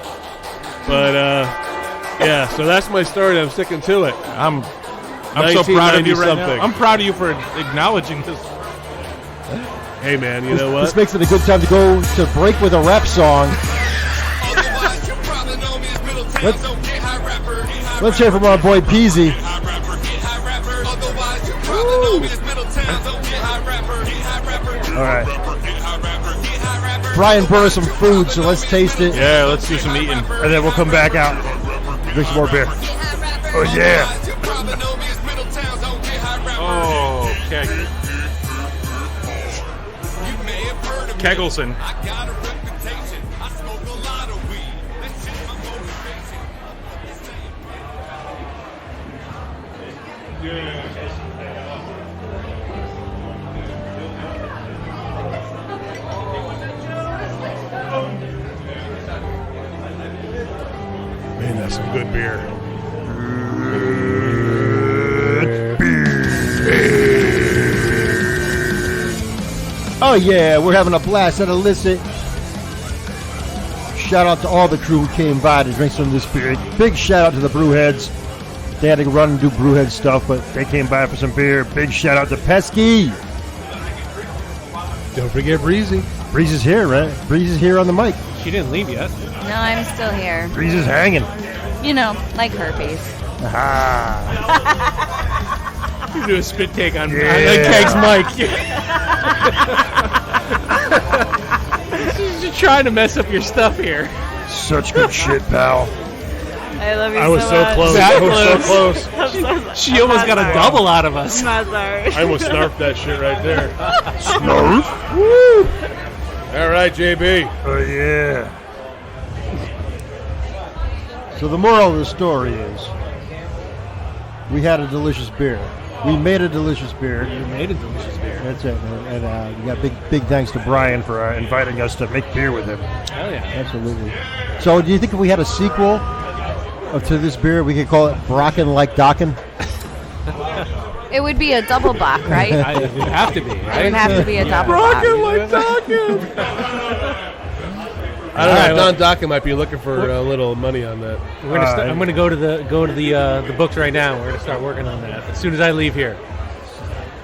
But, yeah, so that's my story. I'm sticking to it. I'm so proud of you right now. something. I'm proud of you for acknowledging this. Hey, man, you know what? This makes it a good time to go to break with a rap song. Let's hear from our boy Peasy. All right. Brian brought us some food, so let's taste it. Yeah, let's do some eating. And then we'll come back out. Drink some more beer. Oh, yeah. Oh, Kegelson. Man, that's some good beer. Oh yeah, we're having a blast at Elicit. Shout out to all the crew who came by to drink some of this beer. Big shout out to the Brewheads. They had to run and do Brewhead stuff, but they came by for some beer. Big shout out to Pesky. Don't forget Briizy. Breezy's here, right? Breezy's here on the mic. She didn't leave yet. No, I'm still here. Breezy's hanging. You know, like herpes. Aha. You do a spit take on Yeah. Keg's mic. She's just trying to mess up your stuff here. Such good shit, pal. I love you I was so much. close. That I was so close. close. She almost got a double out of us. I'm not sorry. I almost snarfed that shit right there. Snarf? Woo! All right, JB. Oh, yeah. So the moral of the story is, we had a delicious beer. We made a delicious beer. You made a delicious beer. That's it. And we got big thanks to Brian for Inviting us to make beer with him. Hell yeah. Absolutely. So do you think if we had a sequel to this beer, we could call it Brocken Like Dockin'? It would be a double Bock, right? It would have to be, It right? would have to be a double Bock. Like Dockin'. I don't know. Don Dockin might be looking for a little money on that. We're gonna I'm going to go to the books right now. We're going to start working on that as soon as I leave here.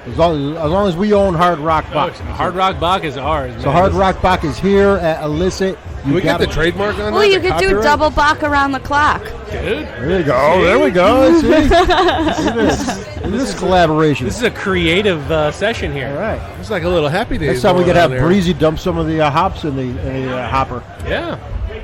As long as we own Hard Rock Bock. Hard Rock Bock is ours. So man. Hard Rock Bock is here at Elicit. Can we get the trademark on that? Well, you the could do copyright? double Bock around the clock. Dude. There you go. There we go. See? Look at this collaboration. This is a creative session here. All right. It's like a little Happy Days. Next time we going could have on there. Briizy dump some of the hops in the hopper. Yeah.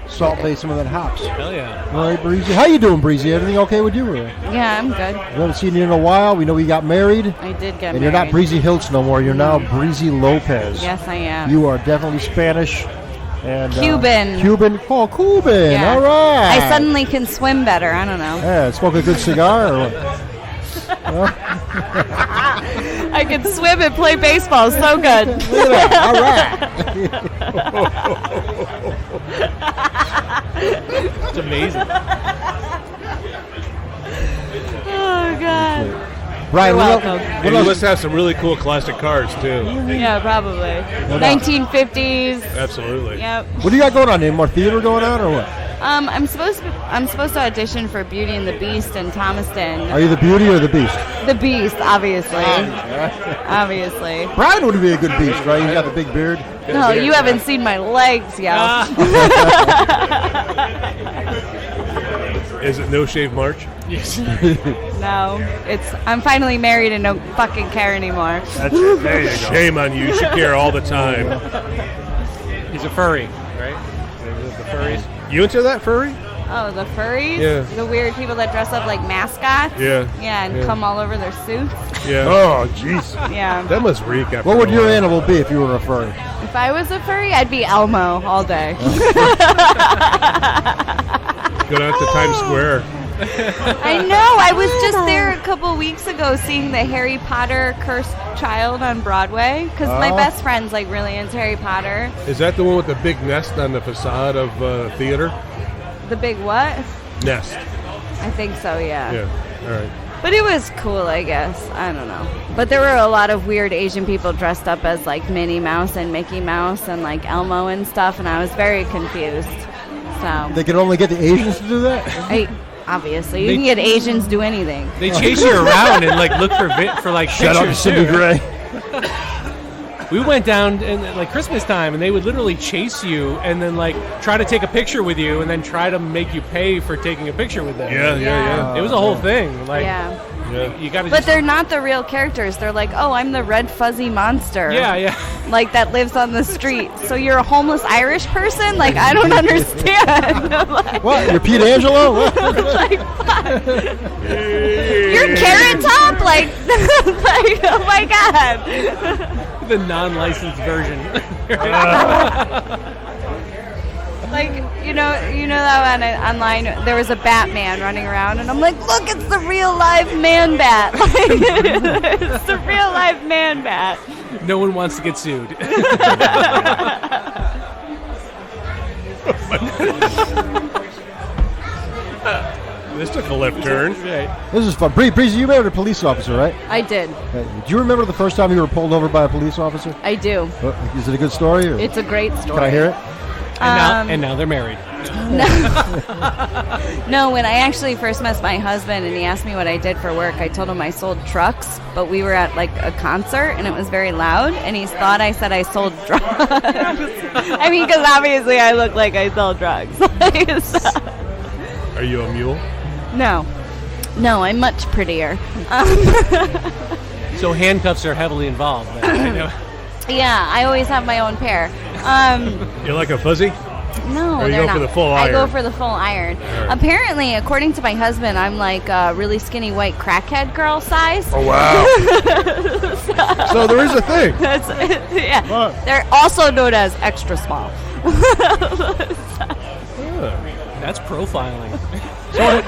Salt base some of that hops. Hell yeah. All right, Briizy. How you doing, Briizy? Everything okay with you? Yeah, I'm good. We haven't seen you in a while. We know you got married. I did get And married. you're not Briizy Hiltz no more. You're now Briizy Lopez. Yes, I am. You are definitely Spanish. And Cuban. Cuban. Oh, Cuban. Yeah. All right. I suddenly can swim better. I don't know. Yeah, smoke a good cigar or what? I can swim and play baseball. So good. Look at that. All right. It's amazing. Oh, God. Brian, You're what welcome. And you must have some really cool classic cars too. Yeah, probably. No doubt. 1950s. Absolutely. Yep. do you got going on? Any more theater going on or what? I'm supposed to audition for Beauty and the Beast in Thomaston. Are you the beauty or the beast? The Beast, obviously. Obviously. Brian would be a good beast, right? He's got the big beard. No, you haven't seen my legs, yo. Is it No Shave March? Yes. No, I'm finally married and don't fucking care anymore. That's it. There you go. Shame on you. You should care all the time. He's a furry, right? The furries. You into that, furry? Oh, the furries? Yeah. The weird people that dress up like mascots? Yeah. Yeah, and Yeah. come all over their suits? Yeah. Oh, jeez. Yeah. That must reek after What would a your while. animal be if you were a furry? If I was a furry, I'd be Elmo all day. Go down to Times Square. I know. I was just there a couple weeks ago seeing the Harry Potter Cursed Child on Broadway because my best friend's like really into Harry Potter. Is that the one with the big nest on the facade of theater? The big what? Nest. I think so, yeah. Yeah. All right. But it was cool, I guess. I don't know. But there were a lot of weird Asian people dressed up as like Minnie Mouse and Mickey Mouse and like Elmo and stuff, and I was very confused. So They can only get the Asians to do that? obviously you can get Asians do anything. They chase you around and like look for like Shout out to pictures Cindy too. Gray. we went down in like Christmas time, and they would literally chase you and then like try to take a picture with you, and then try to make you pay for taking a picture with them. Yeah. It was a whole thing. Like, you got to. But they're not the real characters. They're like, oh, I'm the red fuzzy monster. Yeah. Like that lives on the street. So you're a homeless Irish person? Like, I don't understand. Like, what? You're Pete Angelo? What? Like, what? You're Carrot Top? Like, oh my God. The non-licensed version. Like, you know that online there was a Batman running around, and I'm like, look, it's the real live man bat. Like, it's the real live man bat. No one wants to get sued. This took a left turn. This is fun. Briizy, you married a police officer, right? I did. Do you remember the first time you were pulled over by a police officer? I do. Is it a good story? Or? It's a great story. Can I hear it? And now they're married. No, when I actually first met my husband and he asked me what I did for work, I told him I sold trucks, but we were at like a concert and it was very loud, and he thought I said I sold drugs. I mean, because obviously I look like I sell drugs. Are you a mule? No, I'm much prettier. So handcuffs are heavily involved. I know. Yeah, I always have my own pair. You like a fuzzy? No, or you they're go not. for the full iron? I go for the full iron. Right. Apparently, according to my husband, I'm like a really skinny white crackhead girl size. Oh, wow. So there is a thing. Yeah. What? They're also known as extra small. That's profiling. So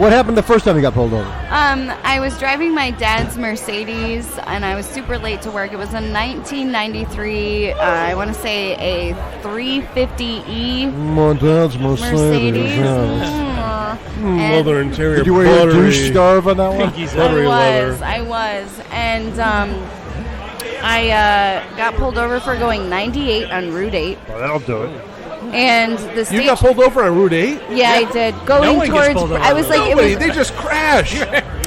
what happened the first time you got pulled over? I was driving my dad's Mercedes, and I was super late to work. It was a 1993, I want to say a 350E My dad's Mercedes. Leather interior. Did you wear your douche scarf on that one? I was. And I got pulled over for going 98 on Route 8. Well, that'll do it. And the state... You got pulled over on Route 8? Yeah, I did. Going towards... I was like... Nobody, they just crash.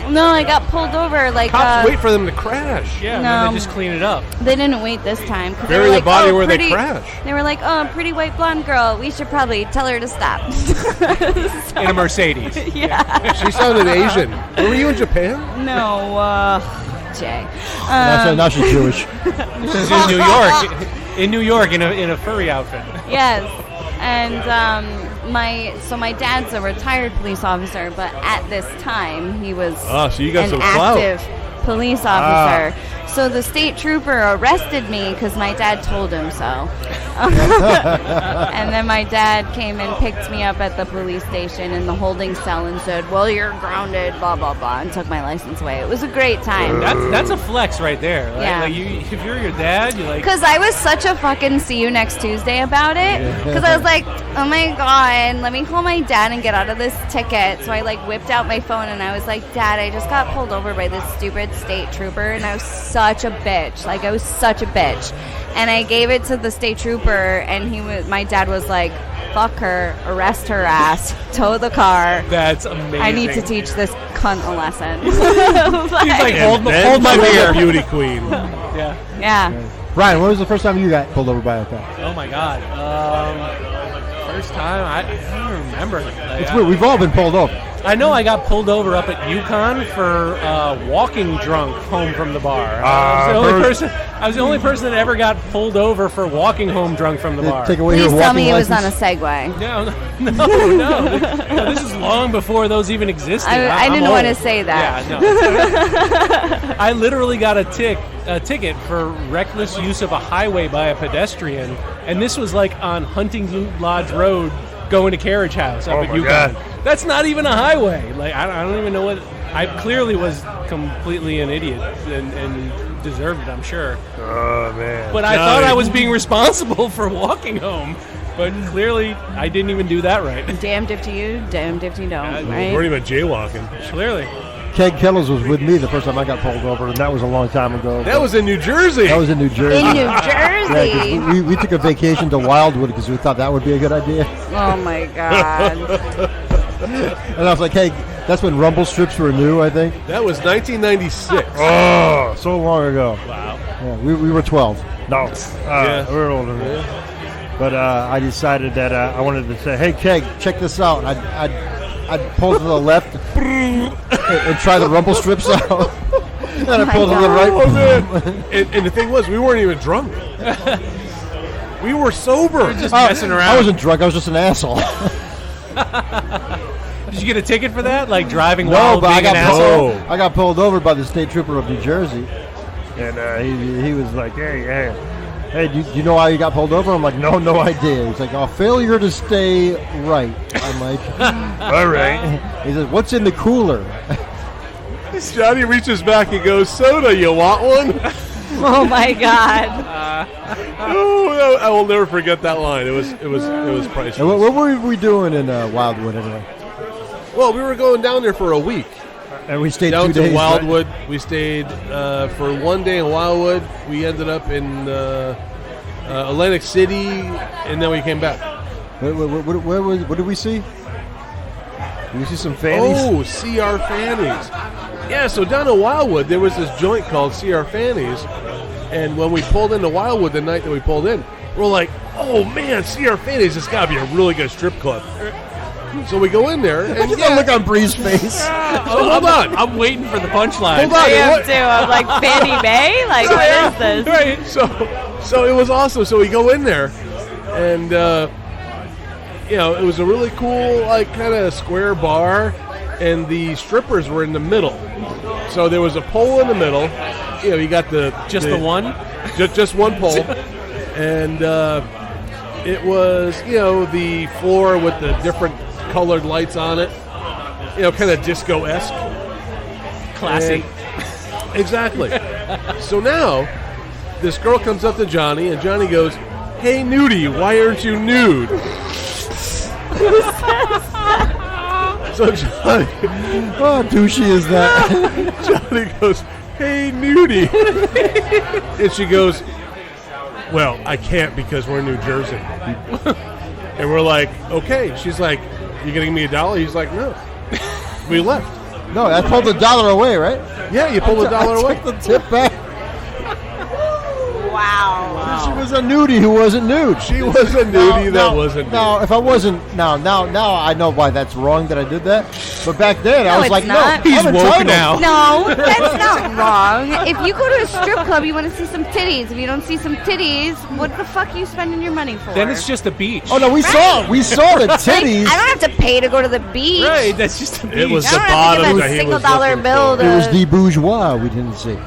No, I got pulled over like... Cops wait for them to crash. Yeah, and then they just clean it up. They didn't wait this time. Bury the body where they crash. They were like, oh, pretty white blonde girl. We should probably tell her to stop. In a Mercedes. Yeah. She sounded Asian. Were you in Japan? No, Jay. Now she's Jewish. She's in New York. In New York, in a furry outfit. Yes. And my dad's a retired police officer, but at this time he was so you got an some clout. active police officer. So the state trooper arrested me because my dad told him so. And then my dad came and picked me up at the police station in the holding cell and said, well, you're grounded, blah, blah, blah, and took my license away. It was a great time. That's a flex right there. Like, Yeah. Like if you're your dad, you're like... Because I was such a fucking see you next Tuesday about it. Because I was like, oh my God, let me call my dad and get out of this ticket. So I like whipped out my phone and I was like, Dad, I just got pulled over by this stupid state trooper and I was such a bitch. Like I was such a bitch. And I gave it to the state trooper and my dad was like, fuck her, arrest her ass, tow the car. That's amazing. I need to teach this cunt a lesson. He's like, hold my beer. Beauty queen. Yeah. Brian, when was the first time you got pulled over by a cop? Oh my God. First time, I don't remember. It's weird. We've all been pulled over. I know I got pulled over up at Yukon for walking drunk home from the bar. I was the only person that ever got pulled over for walking home drunk from the bar. Take away Please your tell walking me it was license? on a Segway. No. This is long before those even existed. I didn't want to say that. Yeah, no. I literally got a ticket for reckless use of a highway by a pedestrian, and this was like on Huntington Lodge Road going to Carriage House up at Yukon. God. That's not even a highway. Like I don't even know what. I clearly was completely an idiot and deserved it, I'm sure. Oh man! But I thought I was being responsible for walking home. But clearly, I didn't even do that right. Damned if you, damned if you don't, We right? weren't even jaywalking. Clearly. Keg Kettles was with me the first time I got pulled over, and that was a long time ago. That was in New Jersey. That was in New Jersey. In New Jersey. Yeah, 'cause we took a vacation to Wildwood because we thought that would be a good idea. Oh my God. And I was like, hey, that's when rumble strips were new, I think. That was 1996. Oh, so long ago. Wow. Yeah, we were 12. No, we were older than that. But I decided that I wanted to say, "Hey, Keg, check this out." I'd pull to the left and try the rumble strips out. Then I pulled to the right. Oh, man. And the thing was, we weren't even drunk. We were sober. Just messing around. I wasn't drunk. I was just an asshole. Did you get a ticket for that? Like driving No, while but being an asshole? I got pulled over by the state trooper of New Jersey. And he was like, "Hey, do you know why you got pulled over?" I'm like, no idea. He's like, failure to stay right. I'm like, all right. He says, what's in the cooler? Johnny reaches back and goes, "Soda, you want one?" Oh my God! Oh, I will never forget that line. It was priceless. And what were we doing in Wildwood anyway? Well, we were going down there for a week. And we stayed down 2 to days. Wildwood. Right? We stayed for 1 day in Wildwood. We ended up in Atlantic City, and then we came back. What did we see? Did we see some fannies? Oh, CR Fannies. Yeah, so down in Wildwood, there was this joint called CR Fannies, and when we pulled into Wildwood the night that we pulled in, we're like, "Oh man, CR Fannies, it's got to be a really good strip club." So we go in there, and look on Bree's face. Hold on, I'm waiting for the punchline. Hold on, I am too. I'm like, Fannie Mae? Like, what is this? Right. So it was awesome. So we go in there, and it was a really cool, like, kind of square bar, and the strippers were in the middle. So there was a pole in the middle. You got the one, just one pole, and it was the floor with the different colored lights on it. Kind of disco-esque. Classy. Exactly. So now, this girl comes up to Johnny, and Johnny goes, "Hey, nudie, why aren't you nude?" So Johnny, oh, douchey is that? Johnny goes, "Hey, nudie," and she goes, "Well, I can't because we're in New Jersey." And we're like, "Okay." She's like, "You gonna give me $1?" He's like, "No." We left. No, I pulled $1 away, right? Yeah, you pulled $1 away. I took the tip back. Wow. She was a nudie who wasn't nude. She was a nudie that wasn't nude. Now, if I wasn't, now I know why that's wrong that I did that. But back then, I was like, not. no, He's I'm woke entitled. now. No, that's not wrong. If you go to a strip club, you want to see some titties. If you don't see some titties, what the fuck are you spending your money for? Then it's just a beach. Oh no, we saw the titties. Like, I don't have to pay to go to the beach. Right, that's just a beach. It was I the don't bottom have to that give he a single was dollar looking bill for. It was to. the bourgeois we didn't see.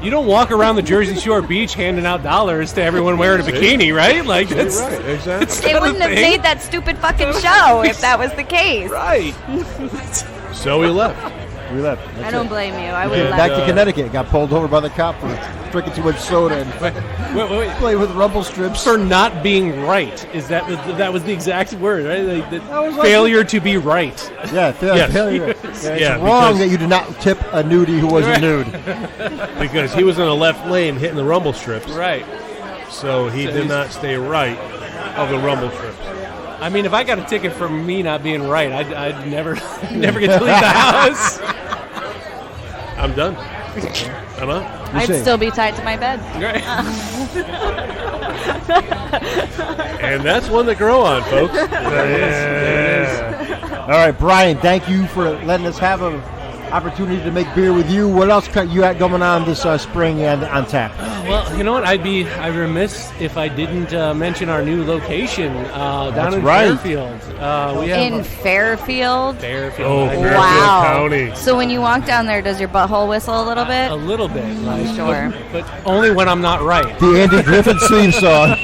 You don't walk around the Jersey Shore beach handing out dollars to everyone wearing a bikini, right? Like, that's Right, exactly. They wouldn't have made that stupid fucking show if that was the case. right. So we left. We left. I That's don't it. blame you. I would Came have back left. to Connecticut. Got pulled over by the cop for drinking too much soda and Wait. played with rumble strips. For not being right. That was the exact word, right? Like, was like- failure to be right. Yeah, Yes. failure. It's Yeah, wrong because- that you did not tip a nudie who wasn't nude. Because he was in the left lane hitting the rumble strips. Right. So he did not stay right of the rumble strips. I mean, if I got a ticket for me not being right, I'd never get to leave the house. I'm done. I'm out. I'd saying- still be tied to my bed. Right. And that's one to grow on, folks. All right, Brian, thank you for letting us have an opportunity to make beer with you. What else you got going on this spring and on tap? Well, you know what? I'd remiss if I didn't mention our new location down in right. Fairfield. We have In Fairfield? Fairfield. Oh, I know. Fairfield Wow. County. So when you walk down there, does your butthole whistle a little bit? A little bit, like, Sure. but only when I'm not right. The Andy Griffith theme song.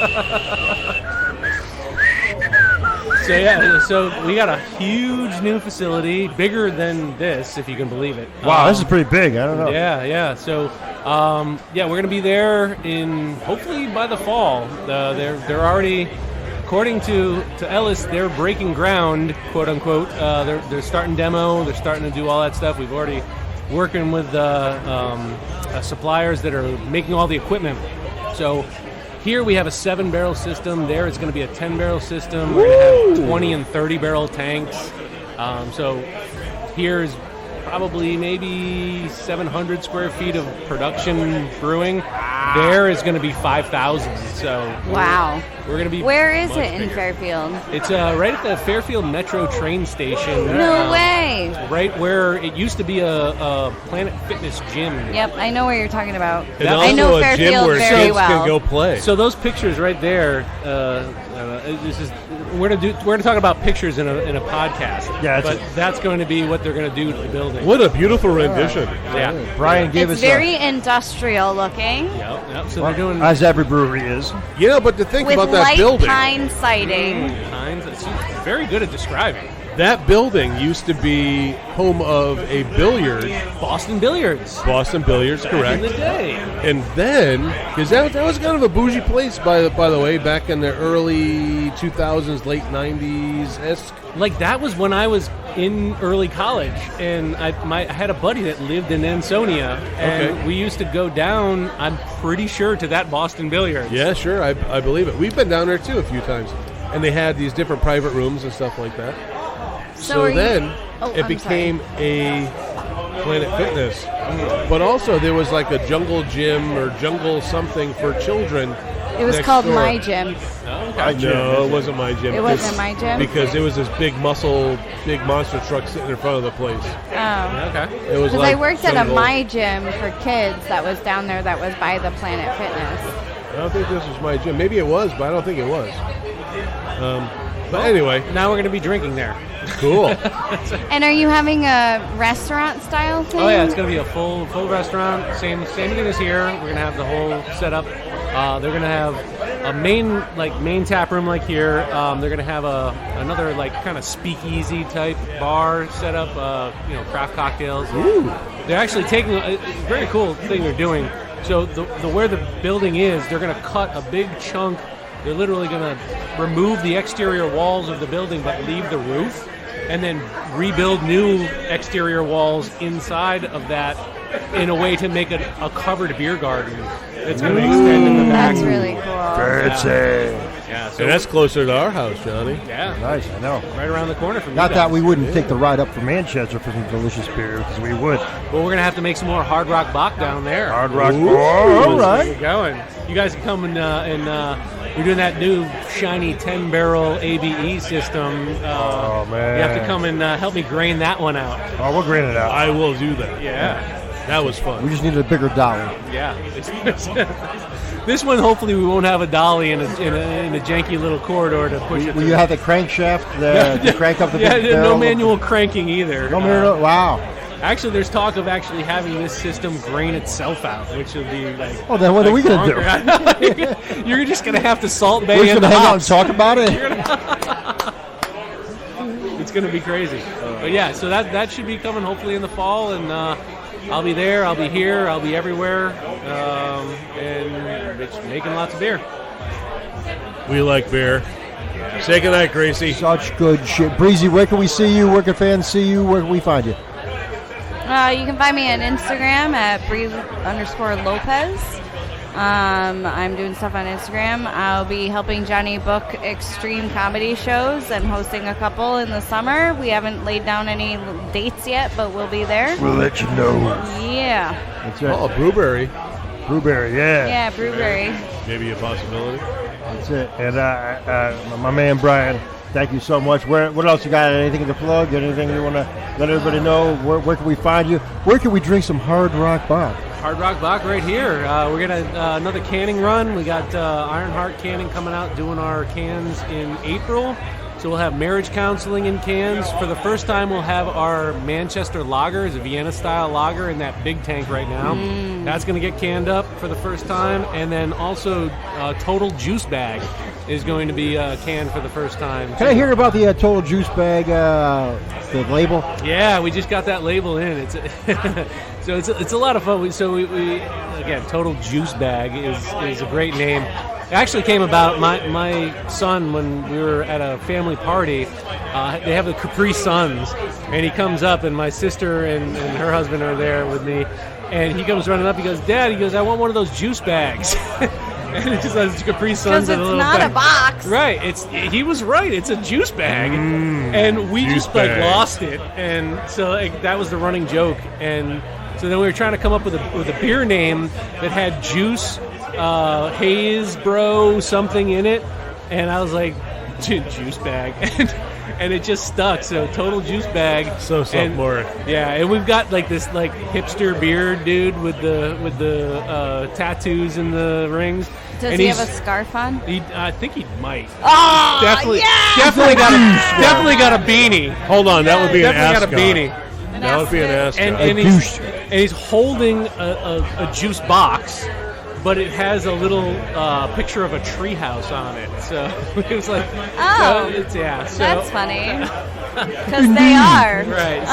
So yeah, so we got a huge new facility, bigger than this, if you can believe it. Wow, this is pretty big. I don't know. Yeah. So, we're gonna be there in hopefully by the fall. They're already, according to Ellis, they're breaking ground, quote unquote. They're starting demo. They're starting to do all that stuff. We've already working with suppliers that are making all the equipment. So. Here we have a 7-barrel system. There it's going to be a 10-barrel system. We're going to have 20 and 30-barrel tanks. So here's probably maybe 700 square feet of production brewing. There is going to be 5,000. So wow. We're going to be. Where is it in bigger. Fairfield? It's right at the Fairfield Metro train station. No way. Right where it used to be a Planet Fitness gym. Yep, I know where you're talking about. And I know also a Fairfield gym where very kids well. can go play. So those pictures right there. This is we're gonna talk about pictures in a podcast. Yeah, but that's going to be what they're going to do to the building. What a beautiful rendition! Yeah, Brian gave It's us very industrial looking. Yep. So they're doing as every brewery is. Yeah, but to think With about that light building. pine siding. She's very good at describing. That building used to be home of a billiard. Boston Billiards. Boston Billiards, Back correct. in the day. And then, because that was kind of a bougie place, by the way, back in the early 2000s, late 90s-esque. Like, that was when I was in early college, and I had a buddy that lived in Ansonia, and we used to go down, I'm pretty sure, to that Boston Billiards. Yeah, sure, I believe it. We've been down there, too, a few times. And they had these different private rooms and stuff like that. So then it became a Planet Fitness. But also there was like a jungle gym or jungle something for children. It was next called door. My Gym. No, it wasn't My Gym. It wasn't My Gym? Because it was this big monster truck sitting in front of the place. Oh. Okay. It was Because like I worked at a jungle. My Gym for kids that was down there that was by the Planet Fitness. I don't think this was My Gym. Maybe it was, but I don't think it was. But anyway. Now we're going to be drinking there. Cool. And are you having a restaurant style thing? Oh yeah, it's going to be a full restaurant. Same thing as here. We're going to have the whole setup. They're going to have a main tap room like here. They're going to have another like kind of speakeasy type bar set up. Craft cocktails. Ooh. They're actually taking a very cool thing they're doing. So the where the building is, they're going to cut a big chunk. They're literally going to remove the exterior walls of the building but leave the roof, and then rebuild new exterior walls inside of that in a way to make it a covered beer garden. It's going to extend in the back. That's really cool. Fancy. Yeah, And that's closer to our house, Johnny. Yeah. Nice, I know. Right around the corner from Not you that guys. we wouldn't take the ride up from Manchester for some delicious beer, because we would. Well, we're going to have to make some more Hard Rock Bock down there. Hard Rock Ooh. Bock. All right. We're going. You guys can come and we're doing that new shiny 10-barrel ABE system. Oh, man. You have to come and help me grain that one out. Oh, we'll grain it out. I will do that. Yeah. That was fun. We just needed a bigger dolly. Yeah. This one, hopefully, we won't have a dolly in a janky little corridor to push it Will through. you have the crankshaft to crank up the big barrel? no manual cranking either. No manual. Wow. Actually, there's talk of actually having this system grain itself out, which would be like. Oh, then what are we gonna do? You're just gonna have to salt bay We're in just the gonna hang out and hops. talk about it. It's gonna be crazy. But yeah, so that should be coming hopefully in the fall, and I'll be there, I'll be here, I'll be everywhere, and it's making lots of beer. We like beer. Say goodnight, Gracie. Such good shit. Briizy, where can we see you? Where can fans see you? Where can we find you? You can find me on Instagram at Bree_Lopez. I'm doing stuff on Instagram. I'll be helping Johnny book extreme comedy shows and hosting a couple in the summer. We haven't laid down any dates yet, but we'll be there. We'll let you know. Yeah. That's it. Oh, Brewberry. Brewberry, yeah. Yeah, Brewberry. Maybe a possibility. That's it. And my man Brian, thank you so much. What else you got? Anything to plug? Anything you want to let everybody know? Where can we find you? Where can we drink some Hard Rock Bock? Hard Rock Bock right here. We're gonna another canning run. We got Ironheart Canning coming out, doing our cans in April. So we'll have marriage counseling in cans. For the first time, we'll have our Manchester lager, it's a Vienna-style lager in that big tank right now. That's going to get canned up for the first time. And then also Total Juice Bag is going to be canned for the first time. Can I hear about the Total Juice Bag, the label? Yeah, we just got that label in. It's so it's a lot of fun. We again, Total Juice Bag is a great name. It actually came about my son when we were at a family party. They have the Capri Suns, and he comes up, and my sister and her husband are there with me, and he comes running up. He goes, "Dad," he goes, "I want one of those juice bags." And it just has Capri Suns Because in a it's little not bag. a box. Right. He was right. It's a juice bag, and we just like lost it, and so like, that was the running joke. And so then we were trying to come up with a beer name that had juice, haze, bro, something in it, and I was like, juice bag, and it just stuck. So total juice bag. So sophomoric. Yeah, and we've got like this like hipster beard dude with the tattoos and the rings. Does and he have a scarf on? I think he might. Oh, definitely, yeah! definitely got a beanie. Hold on, that would be an Definitely got a beanie. That would be an ascot. And he's holding a juice box, but it has a little picture of a treehouse on it. So it was like, oh, so that's funny. Because they are. Right.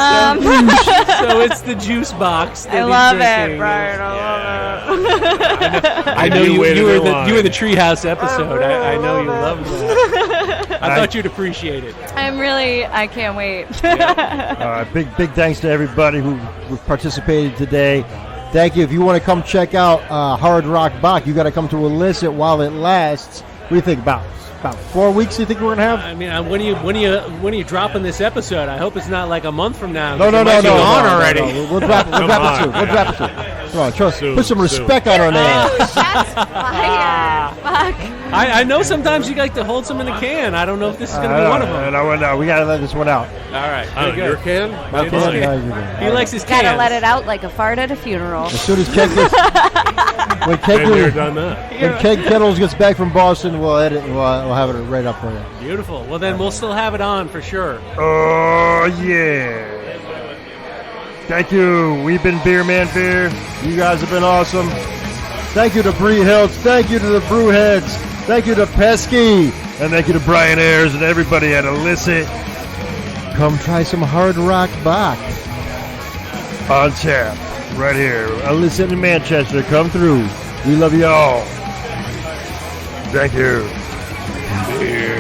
So it's the juice box. I love it, Brian. I love it. I know you were the treehouse episode. I know you loved that. I thought you'd appreciate it. I can't wait. Big thanks to everybody who participated today. Thank you. If you want to come check out Hard Rock Bock, you got to come to Elicit while it lasts. What do you think about 4 weeks? You think we're gonna have? I mean, when are you dropping this episode? I hope it's not like a month from now. No. On already. We'll drop it soon. We'll drop it soon. Come on, put some respect on our name. Oh, shots fired. Fuck. I know sometimes you like to hold some in the can. I don't know if this is going to be one of them. No, we got to let this one out. All right. Your can? My can? He likes his cans. Gotta let it out like a fart at a funeral. As soon as Keg gets... when Keg Kettles gets back from Boston, we'll edit and we'll have it right up for you. Beautiful. Well, then we'll still have it on for sure. Oh, yeah. Thank you. We've been Beer Man Beer. You guys have been awesome. Thank you to Briizy Hiltz. Thank you to the Brewheads. Thank you to Pesky. And thank you to Brian Ayers and everybody at Elicit. Come try some Hard Rock Bock. On tap. Right here. Elicit in Manchester. Come through. We love you all. Thank you. Yeah.